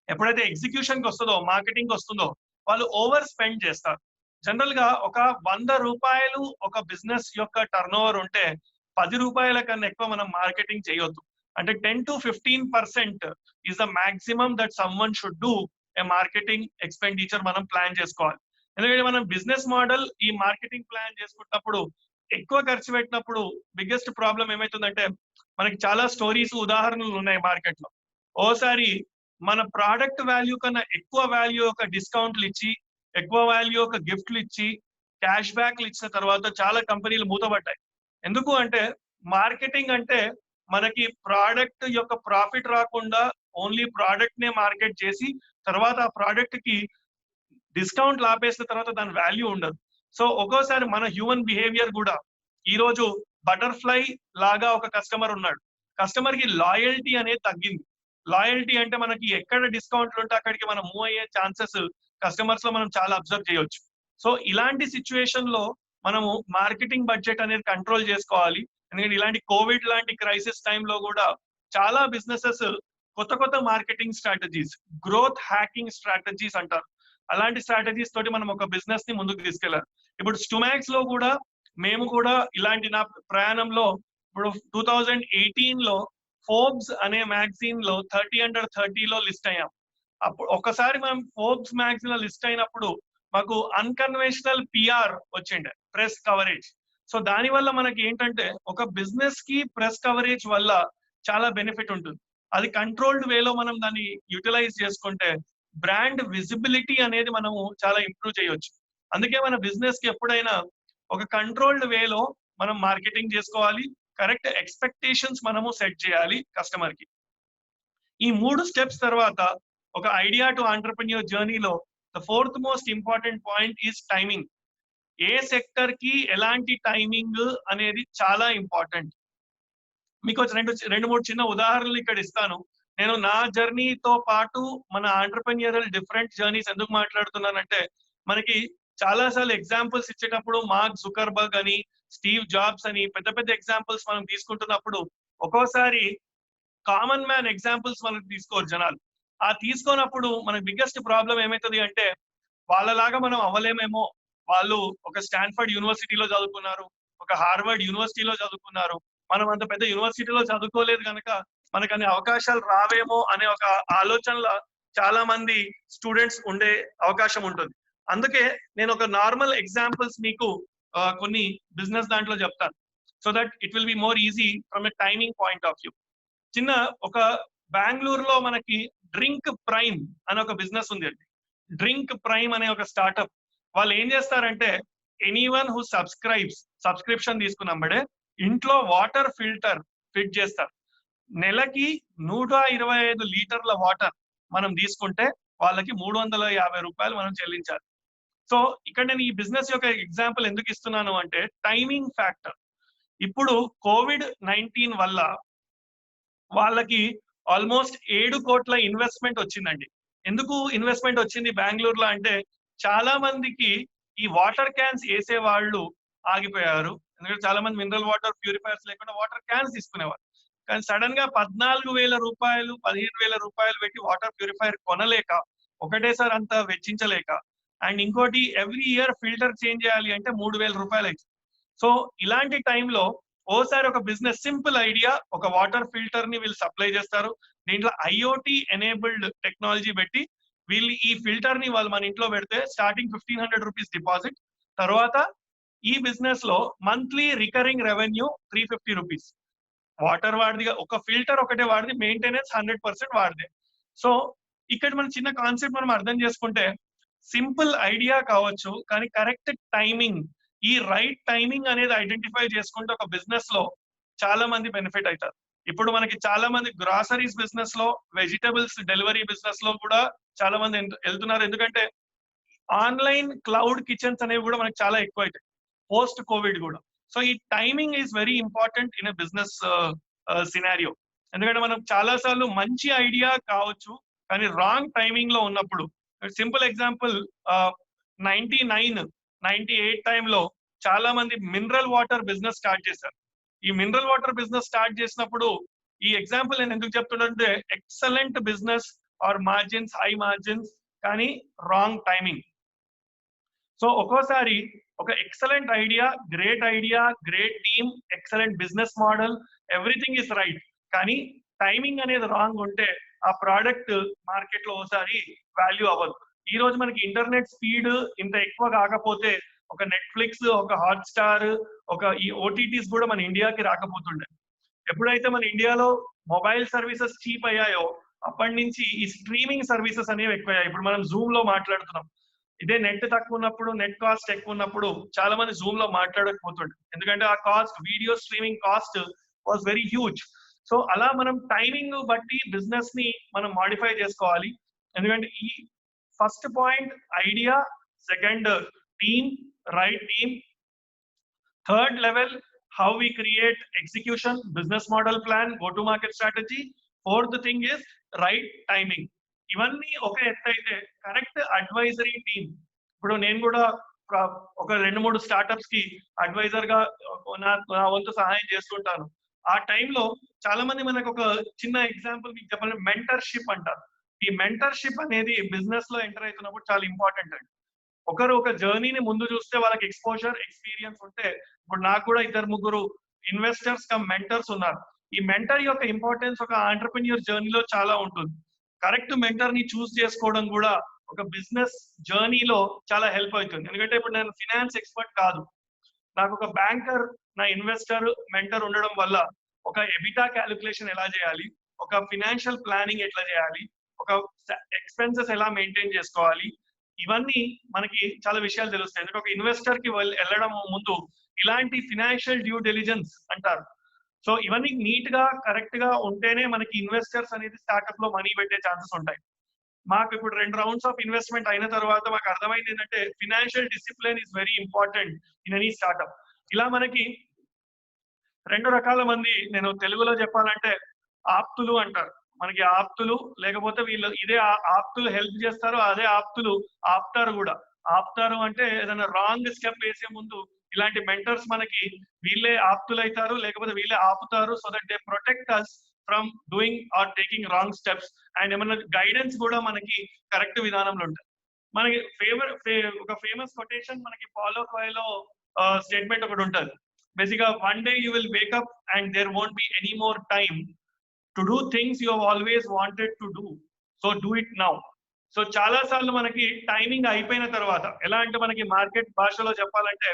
Speaker 1: ఎప్పుడైతే ఎగ్జిక్యూషన్ కి వస్తుందో, మార్కెటింగ్ వస్తుందో, వాళ్ళు ఓవర్ స్పెండ్ చేస్తారు. జనరల్ గా ఒక 100 రూపాయలు ఒక బిజినెస్ యొక్క టర్న్ ఓవర్ ఉంటే 10 రూపాయల కన్నా ఎక్కువ మనం మార్కెటింగ్ చేయొద్దు. అంటే 10 to 15% is the maximum that someone should do a marketing expenditure మనం ప్లాన్ చేసుకోవాలి. ఎందుకంటే మనం బిజినెస్ మోడల్ ఈ మార్కెటింగ్ ప్లాన్ చేసుకున్నప్పుడు ఎక్కువ ఖర్చు పెట్టినప్పుడు బిగ్గెస్ట్ ప్రాబ్లం ఏమైతుందంటే, మనకి చాలా స్టోరీస్, ఉదాహరణలు ఉన్నాయి మార్కెట్ లో. ఓసారి మన ప్రోడక్ట్ వాల్యూ కన్నా ఎక్కువ వాల్యూ ఒక డిస్కౌంట్లు ఇచ్చి, ఎక్కువ వాల్యూ ఒక గిఫ్ట్లు ఇచ్చి, క్యాష్ బ్యాక్లు ఇచ్చిన తర్వాత చాలా కంపెనీలు మూతపడ్డాయి. ఎందుకు అంటే మార్కెటింగ్ అంటే మనకి ప్రోడక్ట్ యొక్క ప్రాఫిట్ రాకుండా ఓన్లీ ప్రోడక్ట్ నే మార్కెట్ చేసి తర్వాత ఆ ప్రోడక్ట్ కి డిస్కౌంట్ ఆపేసిన తర్వాత దాని వాల్యూ ఉండదు. సో ఒక్కోసారి మన హ్యూమన్ బిహేవియర్ కూడా, ఈ రోజు బటర్ఫ్లై లాగా ఒక కస్టమర్ ఉన్నాడు, కస్టమర్ కి లాయల్టీ అనేది తగ్గింది. లాయల్టీ అంటే మనకి ఎక్కడ డిస్కౌంట్లు ఉంటే అక్కడికి మనం మూవ్ అయ్యే ఛాన్సెస్ కస్టమర్స్ లో మనం చాలా అబ్జర్వ్ చేయొచ్చు. సో ఇలాంటి సిచ్యువేషన్ లో మనము మార్కెటింగ్ బడ్జెట్ అనేది కంట్రోల్ చేసుకోవాలి. ఎందుకంటే ఇలాంటి కోవిడ్ లాంటి క్రైసిస్ టైంలో కూడా చాలా బిజినెసెస్ కొత్త కొత్త marketing strategies, growth hacking strategies అంటారు, అలాంటి స్ట్రాటజీస్ తోటి మనం ఒక బిజినెస్ ని ముందుకు తీసుకెళ్లాలి. ఇప్పుడు స్టుమాక్స్ లో కూడా మేము కూడా ఇలాంటి నా ప్రయాణంలో ఇప్పుడు 2018 లో ఫోర్బ్స్ అనే మ్యాగజైన్ లో 30 under 30 లో లిస్ట్ అయ్యాం. అప్పుడు ఒకసారి మనం ఫోర్బ్స్ మ్యాగజైన్ లో లిస్ట్ అయినప్పుడు మాకు అన్కన్వెన్షనల్ పిఆర్ వచ్చిండే, ప్రెస్ కవరేజ్. సో దాని వల్ల మనకి ఏంటంటే ఒక బిజినెస్ కి ప్రెస్ కవరేజ్ వల్ల చాలా బెనిఫిట్ ఉంటుంది. అది కంట్రోల్డ్ వేలో మనం దాన్ని యూటిలైజ్ చేసుకుంటే బ్రాండ్ విజిబిలిటీ అనేది మనము చాలా ఇంప్రూవ్ చేయొచ్చు. అందుకే మన బిజినెస్ కి ఎప్పుడైనా ఒక కంట్రోల్డ్ వేలో మనం మార్కెటింగ్ చేసుకోవాలి. కరెక్ట్ ఎక్స్పెక్టేషన్స్ మనము సెట్ చేయాలి కస్టమర్ కి. ఈ 3 స్టెప్స్ తర్వాత ఒక ఐడియా టు ఎంటర్‌ప్రెన్యూర్ జర్నీలో the fourth most important point is timing. A sector కి ఎలాంటి టైమింగ్ అనేది చాలా ఇంపార్టెంట్. మీకు రెండు మూడు చిన్న ఉదాహరణలు ఇక్కడ ఇస్తాను. నేను నా జర్నీతో పాటు మన ఎంటర్‌ప్రెన్యూరల్ డిఫరెంట్ జర్నీస్ ఎందుకు మాట్లాడుతున్నానంటే, మనకి చాలా సార్లు ఎగ్జాంపుల్స్ ఇచ్చేటప్పుడు మార్క్ జుకర్బర్గ్ అని, స్టీవ్ జాబ్స్ అని పెద్ద పెద్ద ఎగ్జాంపుల్స్ మనం తీసుకుంటున్నప్పుడు ఒక్కోసారి కామన్ మ్యాన్ ఎగ్జాంపుల్స్ మనకు తీసుకోరు జనాలు. ఆ తీసుకోనప్పుడు మనకి బిగ్గెస్ట్ ప్రాబ్లమ్ ఏమైతది అంటే, వాళ్ళలాగా మనం అవ్వలేమేమో. వాళ్ళు ఒక స్టాన్ఫర్డ్ యూనివర్సిటీలో చదువుకున్నారు. ఒక హార్వర్డ్ యూనివర్సిటీలో చదువుకున్నారు. మనం అంత పెద్ద యూనివర్సిటీలో చదువుకోలేదు గనక మనకు అన్ని అవకాశాలు రావేమో అనే ఒక ఆలోచనలో చాలా మంది స్టూడెంట్స్ ఉండే అవకాశం ఉంటుంది. అందుకే నేను ఒక నార్మల్ ఎగ్జాంపుల్స్ మీకు కొన్ని బిజినెస్ దాంట్లో చెప్తాను. So that it will be more easy from a timing point of view. చిన్న ఒక బెంగుళూరులో మనకి డ్రింక్ ప్రైమ్ అనే ఒక బిజినెస్ ఉంది అండి. డ్రింక్ ప్రైమ్ అనే ఒక స్టార్ట్అప్. వాళ్ళు ఏం చేస్తారంటే ఎనీవన్ హూ సబ్స్క్రిప్షన్ తీసుకున్నప్పుడే ఇంట్లో వాటర్ ఫిల్టర్ ఫిట్ చేస్తారు. నెలకి 125 లీటర్ల వాటర్ మనం తీసుకుంటే వాళ్ళకి 350 రూపాయలు మనం చెల్లించాలి. సో ఇక్కడ నేను ఈ బిజినెస్ యొక్క ఎగ్జాంపుల్ ఎందుకు ఇస్తున్నాను అంటే టైమింగ్ ఫ్యాక్టర్. ఇప్పుడు COVID-19 వల్ల వాళ్ళకి ఆల్మోస్ట్ 7 కోట్ల ఇన్వెస్ట్మెంట్ వచ్చిందండి. ఎందుకు ఇన్వెస్ట్మెంట్ వచ్చింది బెంగుళూరులో అంటే, చాలా మందికి ఈ వాటర్ క్యాన్స్ వేసే వాళ్ళు ఆగిపోయారు. ఎందుకంటే చాలా మంది మినరల్ వాటర్ ప్యూరిఫైయర్స్ లేకుండా వాటర్ క్యాన్స్ తీసుకునేవారు. కానీ సడన్ గా 14,000 రూపాయలు 15,000 రూపాయలు పెట్టి వాటర్ ప్యూరిఫైయర్ కొనలేక, ఒకటేసారి అంత వెచ్చించలేక, అండ్ ఇంకోటి ఎవ్రీ ఇయర్ ఫిల్టర్ చేంజ్ చేయాలి అంటే 3,000 రూపాయలు అవుతుంది. సో ఇలాంటి టైంలో ఓసారి ఒక బిజినెస్ సింపుల్ ఐడియా, ఒక వాటర్ ఫిల్టర్ ని వీళ్ళు సప్లై చేస్తారు. దీంట్లో IoT ఎనేబుల్డ్ టెక్నాలజీ పెట్టి వీళ్ళు ఈ ఫిల్టర్ ని వాళ్ళు మన ఇంట్లో పెడితే స్టార్టింగ్ 1,500 రూపీస్ డిపాజిట్, తర్వాత ఈ బిజినెస్ లో monthly recurring revenue 350 rupees. Water వాడిదిగా ఒక ఫిల్టర్ ఒకటే వాడిది, మెయింటెనెన్స్ 100% వాడిదే. సో ఇక్కడ మన చిన్న కాన్సెప్ట్ మనం అర్థం చేసుకుంటే సింపుల్ ఐడియా కావచ్చు, కానీ కరెక్ట్ టైమింగ్, ఈ రైట్ టైమింగ్ అనేది ఐడెంటిఫై చేసుకుంటే ఒక బిజినెస్ లో చాలా మంది బెనిఫిట్ అవుతారు. ఇప్పుడు మనకి చాలా మంది గ్రాసరీస్ బిజినెస్ లో, వెజిటబుల్స్ డెలివరీ బిజినెస్ లో కూడా చాలా మంది వెళ్తున్నారు. ఎందుకంటే ఆన్లైన్ క్లౌడ్ కిచెన్స్ అనేవి కూడా మనకి చాలా ఎక్కువ అవుతాయి పోస్ట్ కోవిడ్ కూడా. సో ఈ timing is very important in business scenario. ఎందుకంటే మనం చాలా సార్లు మంచి ఐడియా కావచ్చు, కానీ రాంగ్ టైమింగ్ లో ఉన్నప్పుడు, సింపుల్ ఎగ్జాంపుల్ 98 టైంలో చాలా మంది మినరల్ వాటర్ బిజినెస్ స్టార్ట్ చేశారు. ఈ మినరల్ వాటర్ బిజినెస్ స్టార్ట్ చేసినప్పుడు ఈ ఎగ్జాంపుల్ నేను ఎందుకు చెప్తున్నానంటే excellent business are margins, high margins, కానీ రాంగ్ టైమింగ్. సో ఒక్కోసారి ఒక excellent idea, great team, excellent business model, everything is right, కానీ టైమింగ్ అనేది రాంగ్ ఉంటే ఆ ప్రోడక్ట్ మార్కెట్ లో ఒకసారి వాల్యూ అవ్వదు. ఈ రోజు మనకి ఇంటర్నెట్ స్పీడ్ ఇంత ఎక్కువ కాకపోతే ఒక నెట్ఫ్లిక్స్, ఒక హాట్‌స్టార్, ఒక ఈ ఓటీటీస్ కూడా మన ఇండియాకి రాకపోతుండే. ఎప్పుడైతే మన ఇండియాలో మొబైల్ సర్వీసెస్ చీప్ అయ్యాయో అప్పటి నుంచి ఈ స్ట్రీమింగ్ సర్వీసెస్ అనేవి ఎక్కువయ్యాయి. ఇప్పుడు మనం జూమ్ లో మాట్లాడుతున్నాం. ఇదే నెట్ తక్కువ ఉన్నప్పుడు, నెట్ కాస్ట్ ఎక్కువ ఉన్నప్పుడు చాలా మంది జూమ్ లో మాట్లాడకపోతుండే. ఎందుకంటే ఆ cost, video streaming cost was very huge. So అలా మనం టైమింగ్ బట్టి బిజినెస్ ని మనం మాడిఫై చేసుకోవాలి. ఎందుకంటే ఈ first point idea, second team, right team, third level how we create execution, business model plan, go to market strategy. Fourth thing is right timing. ఇవన్నీ ఒక ఎత్తు అయితే కరెక్ట్ అడ్వైజరీ టీమ్. ఇప్పుడు నేను కూడా ఒక 2-3 స్టార్ట్అప్స్ కి అడ్వైజర్ గా నా వంతు సహాయం చేస్తుంటాను. ఆ టైంలో చాలా మంది మనకు ఒక చిన్న ఎగ్జాంపుల్ మీకు చెప్పాలంటే మెంటర్షిప్ అంటారు. ఈ మెంటర్షిప్ అనేది బిజినెస్ లో ఎంటర్ అవుతున్నప్పుడు చాలా ఇంపార్టెంట్ అండి. ఒకరు ఒక జర్నీని ముందు చూస్తే వాళ్ళకి ఎక్స్పోజర్, ఎక్స్పీరియన్స్ ఉంటే, ఇప్పుడు నాకు కూడా 2-3 ఇన్వెస్టర్స్ కమ్ మెంటర్స్ ఉన్నారు. ఈ మెంటర్ యొక్క ఇంపార్టెన్స్ ఒక ఎంటర్‌ప్రెన్యూర్ జర్నీలో చాలా ఉంటుంది. కరెక్ట్ మెంటర్ ని చూస్ చేసుకోవడం కూడా ఒక బిజినెస్ జర్నీలో చాలా హెల్ప్ అవుతుంది. ఎందుకంటే ఇప్పుడు నేను ఫినాన్స్ ఎక్స్పర్ట్ కాదు. నాకు ఒక బ్యాంకర్, నా ఇన్వెస్టర్, మెంటర్ ఉండడం వల్ల ఒక ఎబిటా క్యాలిక్యులేషన్ ఎలా చేయాలి, ఒక ఫినాన్షియల్ ప్లానింగ్ ఎట్లా చేయాలి, ఒక ఎక్స్పెన్సెస్ ఎలా మెయింటైన్ చేసుకోవాలి, ఇవన్నీ మనకి చాలా విషయాలు తెలుస్తాయి. ఎందుకంటే ఒక ఇన్వెస్టర్ కి వెళ్ళడం ముందు ఇలాంటి ఫినాన్షియల్ డ్యూ డెలిజెన్స్ అంటారు. సో ఇవన్నీ నీట్ గా కరెక్ట్ గా ఉంటేనే మనకి ఇన్వెస్టర్స్ అనేది స్టార్ట్అప్ లో మనీ పెట్టే ఛాన్సెస్ ఉంటాయి. మాకు ఇప్పుడు 2 రౌండ్స్ ఆఫ్ ఇన్వెస్ట్మెంట్ అయిన తర్వాత మాకు అర్థమైంది ఏంటంటే financial discipline is very important in any startup. ఇలా మనకి 2 రకాల మంది, నేను తెలుగులో చెప్పాలంటే ఆప్తులు అంటారు. మనకి ఆప్తులు, లేకపోతే వీళ్ళు ఇదే ఆప్తులు హెల్ప్ చేస్తారు, అదే ఆప్తులు ఆపుతారు కూడా. ఆపుతారు అంటే ఏదైనా రాంగ్ స్టెప్ వేసే ముందు ఇలాంటి మెంటర్స్ మనకి వీళ్ళే ఆప్తులు అవుతారు, లేకపోతే వీళ్ళే ఆపుతారు. So that they protect us from doing or taking wrong steps. And ఏమన్నా గైడెన్స్ కూడా మనకి కరెక్ట్ విధానంలో ఉంటుంది. మనకి ఒక ఫేమస్ కొటేషన్ మనకి పాలో కోయలో స్టేట్మెంట్ ఒకటి ఉంటుంది. బేసిక్ గా one day you will wake up and there won't be any more time to do things you always wanted to do, so do it now. So చాలా సార్లు మనకి టైమింగ్ అయిపోయిన తర్వాత, ఎలా అంటే మనకి మార్కెట్ భాషలో చెప్పాలంటే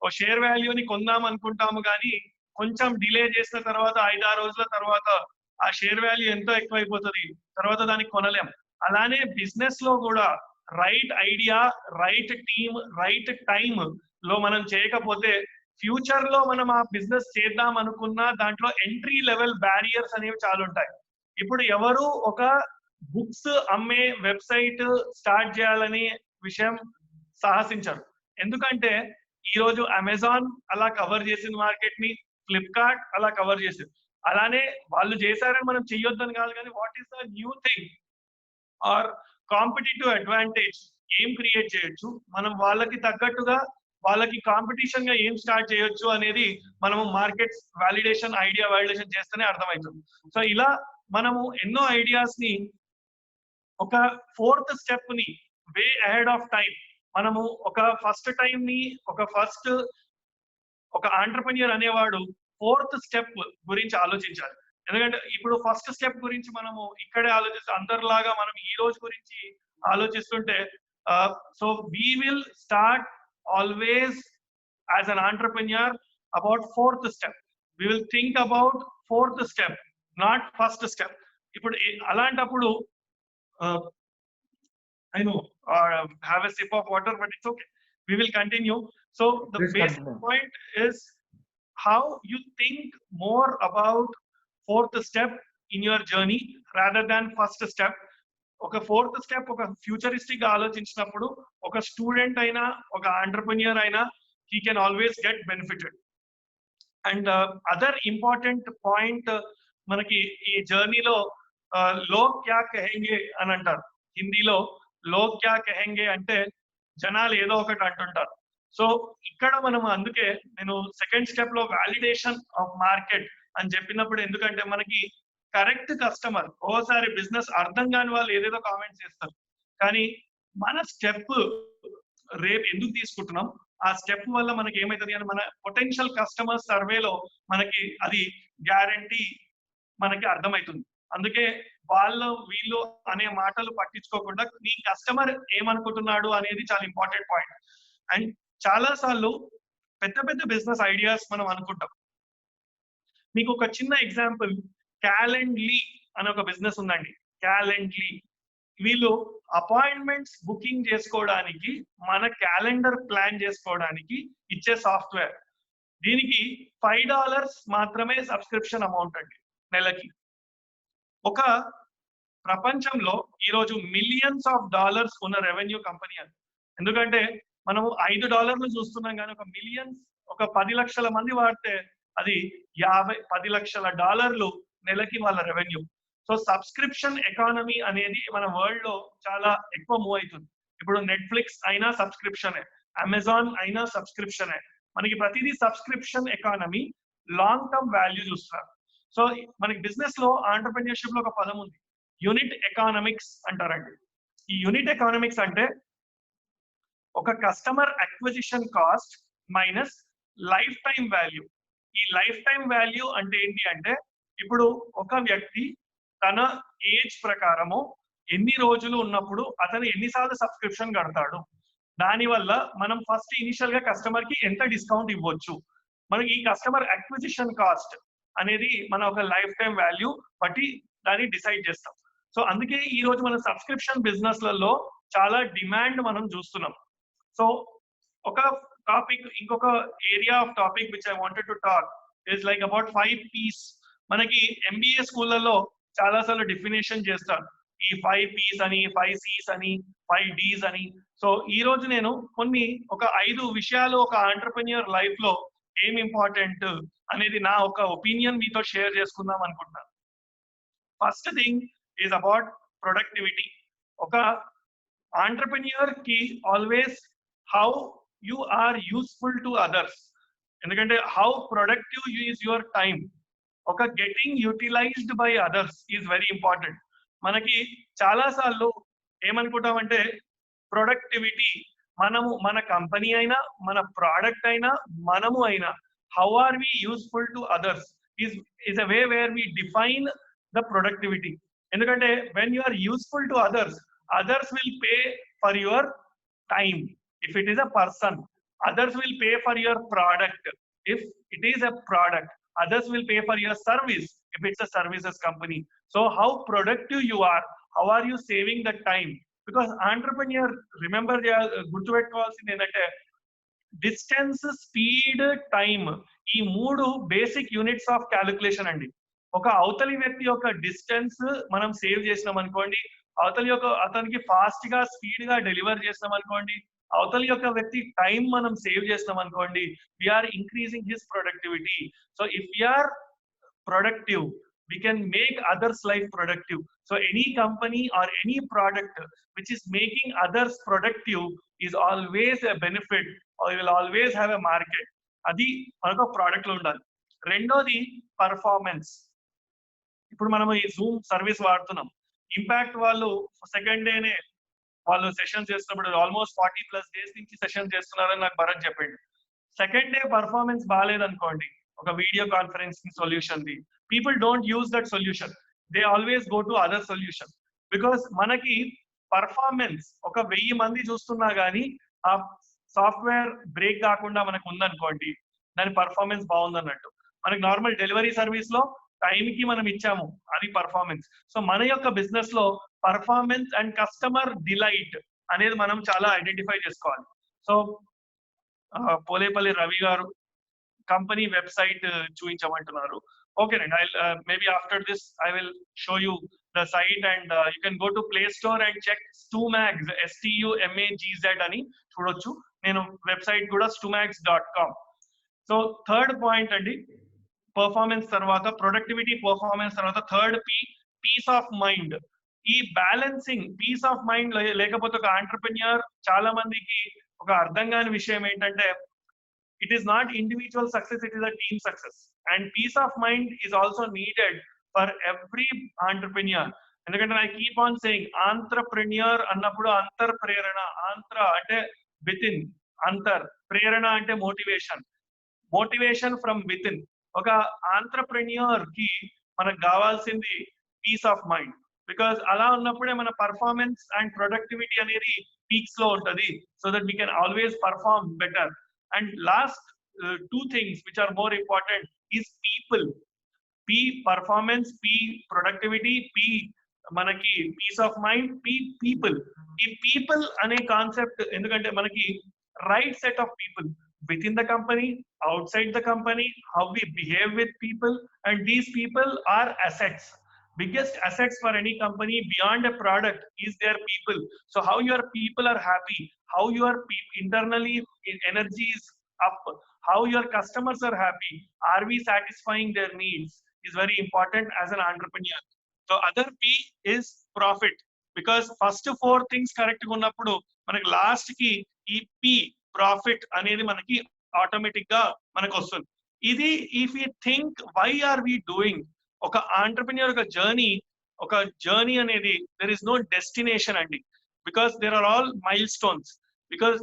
Speaker 1: ఓ షేర్ వాల్యూని కొందాం అనుకుంటాము, కానీ కొంచెం డిలే చేసిన తర్వాత 5-6 రోజుల తర్వాత ఆ షేర్ వాల్యూ ఎంతో ఎక్కువైపోతుంది, తర్వాత దాన్ని కొనలేం. అలానే బిజినెస్ లో కూడా right idea, right team, right time లో మనం చేయకపోతే ఫ్యూచర్ లో మనం ఆ బిజినెస్ చేద్దాం అనుకున్నా దాంట్లో ఎంట్రీ లెవెల్ బ్యారియర్స్ అనేవి చాలా ఉంటాయి. ఇప్పుడు ఎవరు ఒక బుక్స్ అమ్మే వెబ్సైట్ స్టార్ట్ చేయాలని విషయం సాహసించారు. ఎందుకంటే ఈ రోజు అమెజాన్ అలా కవర్ చేసింది మార్కెట్ ని, ఫ్లిప్కార్ట్ అలా కవర్ చేసింది. అలానే వాళ్ళు చేశారని మనం చెయ్యొద్దని కాదు, కానీ what is the new thing or competitive advantage ఏం క్రియేట్ చేయొచ్చు, మనం వాళ్ళకి తగ్గట్టుగా వాళ్ళకి కాంపిటీషన్ గా ఏం స్టార్ట్ చేయొచ్చు అనేది మనము మార్కెట్ వాలిడేషన్, ఐడియా వాలిడేషన్ చేస్తేనే అర్థమవుతుంది. సో ఇలా మనము ఎన్నో ఐడియాస్ ని ఒక 4th స్టెప్ ని వే అహెడ్ ఆఫ్ టైం, మనము ఒక ఒక ఆంటర్‌ప్రెన్యూర్ అనేవాడు 4th స్టెప్ గురించి ఆలోచించాలి. ఎందుకంటే ఇప్పుడు ఫస్ట్ స్టెప్ గురించి మనము ఇక్కడే ఆలోచిస్తే అందరిలాగా మనం ఈ రోజు గురించి ఆలోచిస్తుంటే, so we will start always as an entrepreneur about 4th step. We will think about 4th step, not first step. ఇప్పుడు అలాంటప్పుడు I know, have a sip of water, but it's okay. We will continue. So the basic point is how you think more about 4th step in your journey rather than first step. ఒక 4th step ఒక futuristic గా ఆలోచించినప్పుడు ఒక student అయినా ఒక entrepreneur అయినా he can always get benefited. And other important point మనకి ఈ జర్నీలో లోగ్ క్యా కహెంగే అని అంటారు. హిందీలో లోగ్ క్యా కహెంగే అంటే జనాలు ఏదో ఒకటి అంటుంటారు. సో ఇక్కడ మనం అందుకే నేను సెకండ్ స్టెప్ లో వాలిడేషన్ ఆఫ్ మార్కెట్ అని చెప్పినప్పుడు, ఎందుకంటే మనకి కరెక్ట్ కస్టమర్, ఓసారి బిజినెస్ అర్థం కాని వాళ్ళు ఏదేదో కామెంట్స్ చేస్తారు, కానీ మన స్టెప్ రేపు ఎందుకు తీసుకుంటున్నాం, ఆ స్టెప్ వల్ల మనకి ఏమైతుంది అని మన పొటెన్షియల్ కస్టమర్ సర్వేలో మనకి అది గ్యారంటీ మనకి అర్థమవుతుంది. అందుకే వాళ్ళు వీళ్ళు అనే మాటలు పట్టించుకోకుండా నీ కస్టమర్ ఏమనుకుంటున్నాడు అనేది చాలా ఇంపార్టెంట్ పాయింట్. అండ్ చాలా సార్లు పెద్ద పెద్ద బిజినెస్ ఐడియాస్ మనం అనుకుంటాం. మీకు ఒక చిన్న ఎగ్జాంపుల్, క్యాలెండ్లీ అనే ఒక బిజినెస్ ఉందండి. క్యాలెండ్లీ వీళ్ళు అపాయింట్మెంట్స్ బుకింగ్ చేసుకోవడానికి, మన క్యాలెండర్ ప్లాన్ చేసుకోవడానికి ఇచ్చే సాఫ్ట్వేర్. దీనికి $5 మాత్రమే సబ్స్క్రిప్షన్ అమౌంట్ అండి నెలకి. ఒక ప్రపంచంలో ఈరోజు మిలియన్స్ ఆఫ్ డాలర్స్ ఉన్న రెవెన్యూ కంపెనీ అది. ఎందుకంటే మనము $5 చూస్తున్నాం, కానీ ఒక మిలియన్స్, ఒక 10 లక్షల మంది వాడితే అది 10 లక్షల డాలర్లు నెలకి వాళ్ళ రెవెన్యూ. సో సబ్స్క్రిప్షన్ ఎకానమీ అనేది మన వరల్డ్ లో చాలా ఎక్కువ మూవ్ అవుతుంది. ఇప్పుడు నెట్ఫ్లిక్స్ అయినా సబ్స్క్రిప్షనే, అమెజాన్ అయినా సబ్స్క్రిప్షనే, మనకి ప్రతిదీ subscription economy, long term value చూస్తున్నారు. సో మనకి బిజినెస్ లో ఆంటర్‌ప్రెన్యూర్‌షిప్ లో ఒక పదం ఉంది, యూనిట్ ఎకానమిక్స్ అంటారండి. ఈ యూనిట్ ఎకానమిక్స్ అంటే ఒక customer acquisition cost minus life time value. ఈ లైఫ్ టైం వాల్యూ అంటే ఏంటి అంటే, ఇప్పుడు ఒక వ్యక్తి తన ఏజ్ ప్రకారము ఎన్ని రోజులు ఉన్నప్పుడు అతను ఎన్నిసార్లు సబ్స్క్రిప్షన్ కడతాడు, దానివల్ల మనం ఫస్ట్ ఇనిషియల్ గా కస్టమర్ కి ఎంత డిస్కౌంట్ ఇవ్వచ్చు. మనకి ఈ కస్టమర్ అక్విజిషన్ కాస్ట్ అనేది మన ఒక లైఫ్ టైం వాల్యూ బట్టి దాన్ని డిసైడ్ చేస్తాం. సో అందుకే ఈ రోజు మన సబ్స్క్రిప్షన్ బిజినెస్లలో చాలా డిమాండ్ మనం చూస్తున్నాం. సో ఒక టాపిక్, ఇంకొక area of topic which I wanted to talk is like about 5 P's. మనకి ఎంబీఏ స్కూళ్ళలో చాలా సార్లు డెఫినేషన్ చేస్తారు. ఈ 5 P's అని, 5 C's అని, 5 D's అని. సో ఈ రోజు నేను కొన్ని ఒక 5 విషయాలు ఒక ఆంటర్‌ప్రెన్యూర్ లైఫ్ లో ఏం ఇంపార్టెంట్ అనేది నా ఒక ఒపీనియన్ మీతో షేర్ చేసుకుందాం అనుకుంటున్నాను. First thing is about productivity. ఒక ఆంటర్‌ప్రెన్యూర్ కి always how you are useful to others. ఎందుకంటే how productive is your time, ఒక getting utilized by others is very important. మనకి చాలా సార్లు ఏమనుకుంటామంటే ప్రొడక్టివిటీ మనము, మన కంపెనీ అయినా, మన ప్రోడక్ట్ అయినా, మనము అయినా, how are we useful to others is a way where we define the productivity. ఎందుకంటే when you are useful to others, others will pay for your time. If it is a person, others will pay for your product. If it is a product, others will pay for your service if it's a services company. So how productive you are, how are you saving the time? Because entrepreneur, remember, they are గుర్తుపెట్టుకోవాల్సింది ఏంటంటే distance, speed, time, ఈ 3 basic units of calculation అండి. ఒక అవతలి వ్యక్తి యొక్క distance మనం save చేసినాం అనుకోండి, అవతలి యొక్క అతనికి ఫాస్ట్ గా, స్పీడ్ గా డెలివర్ చేసినాం అనుకోండి, అవతలి యొక్క వ్యక్తి టైం మనం సేవ్ చేసినాం అనుకోండి, we are increasing his productivity. So if we are productive, we can make others' life productive. So any company or any product which is making others productive is always a benefit, or will always have a market. అది మనకు product లో ఉండాలి. రెండోది performance. ఇప్పుడు మనం ఈ Zoom service వాడుతున్నాం. Impact వాళ్ళు సెకండ్ డేనే వాళ్ళు సెషన్ చేస్తున్నప్పుడు ఆల్మోస్ట్ 40+ డేస్ నుంచి సెషన్ చేస్తున్నారని నాకు భరత్ చెప్పిండు. సెకండ్ డే పర్ఫార్మెన్స్ బాగాలేదనుకోండి, ఒక video conferencing solution the, people don't use that solution, they always go to other solution. Because మనకి పర్ఫార్మెన్స్ ఒక 1000 మంది చూస్తున్నా గానీ ఆ సాఫ్ట్వేర్ బ్రేక్ కాకుండా మనకు ఉందనుకోండి, దాని పర్ఫార్మెన్స్ బాగుందన్నట్టు. మనకి నార్మల్ డెలివరీ సర్వీస్ లో టైం కి మనం ఇచ్చాము, అది పర్ఫార్మెన్స్. సో మన యొక్క బిజినెస్ లో పర్ఫార్మెన్స్ అండ్ కస్టమర్ డిలైట్ అనేది మనం చాలా ఐడెంటిఫై చేసుకోవాలి. సో పోలేపల్లి రవి గారు కంపెనీ వెబ్సైట్ చూపించమంటున్నారు. ఓకేనండి, I maybe after this I will show you the site and you can go to play store and check Stumagz, STUMAGZ అని చూడొచ్చు. నేను వెబ్సైట్ కూడా stumags.com. సో థర్డ్ పాయింట్ అండి, పర్ఫార్మెన్స్ తర్వాత ప్రొడక్టివిటీ, పర్ఫార్మెన్స్ తర్వాత third P, peace of mind. ఈ balancing, peace of mind లేకపోతే ఒక ఆంటర్‌ప్రెన్యూర్ చాలా మందికి ఒక అర్థం కాని విషయం ఏంటంటే, it is not individual success, it is a team success, and peace of mind is also needed for every entrepreneur. ఎందుకంటే I keep on saying entrepreneur అన్నప్పుడు అంతర్ ప్రేరణ, ఆంత్ర అంటే వితిన్, అంతర్ ప్రేరణ అంటే మోటివేషన్, మోటివేషన్ ఫ్రమ్ వితిన్. ఒక ఆంటర్‌ప్రెన్యూర్ కి మనకు కావాల్సింది పీస్ ఆఫ్ మైండ్. బికాస్ అలా ఉన్నప్పుడే మన పర్ఫార్మెన్స్ అండ్ ప్రొడక్టివిటీ అనేది పీక్స్ లో ఉంటది, so that we can always perform better. And last two things which are more important is people. P performance, P productivity, P మనకి peace of mind, P people. ఈ people అనే concept ఎందుకంటే మనకి right set of people within the company, outside the company, how we behave with people, and these people are assets. Biggest assets for any company beyond a product is their people. So how your people are happy, how your internally energy is up, how your customers are happy, are we satisfying their needs, is very important as an entrepreneur. So other P is profit, because first 4 things correct గా ఉన్నప్పుడు మనకి last కి ఈ P profit అనేది మనకి automatic గా మనకు వస్తుంది. ఇది if you think why are we doing, ఒక ఆంటర్‌ప్రెన్యూర్ ఒక జర్నీ అనేది దెర్ ఇస్ నో డెస్టినేషన్ అండి, because there are all milestones. Because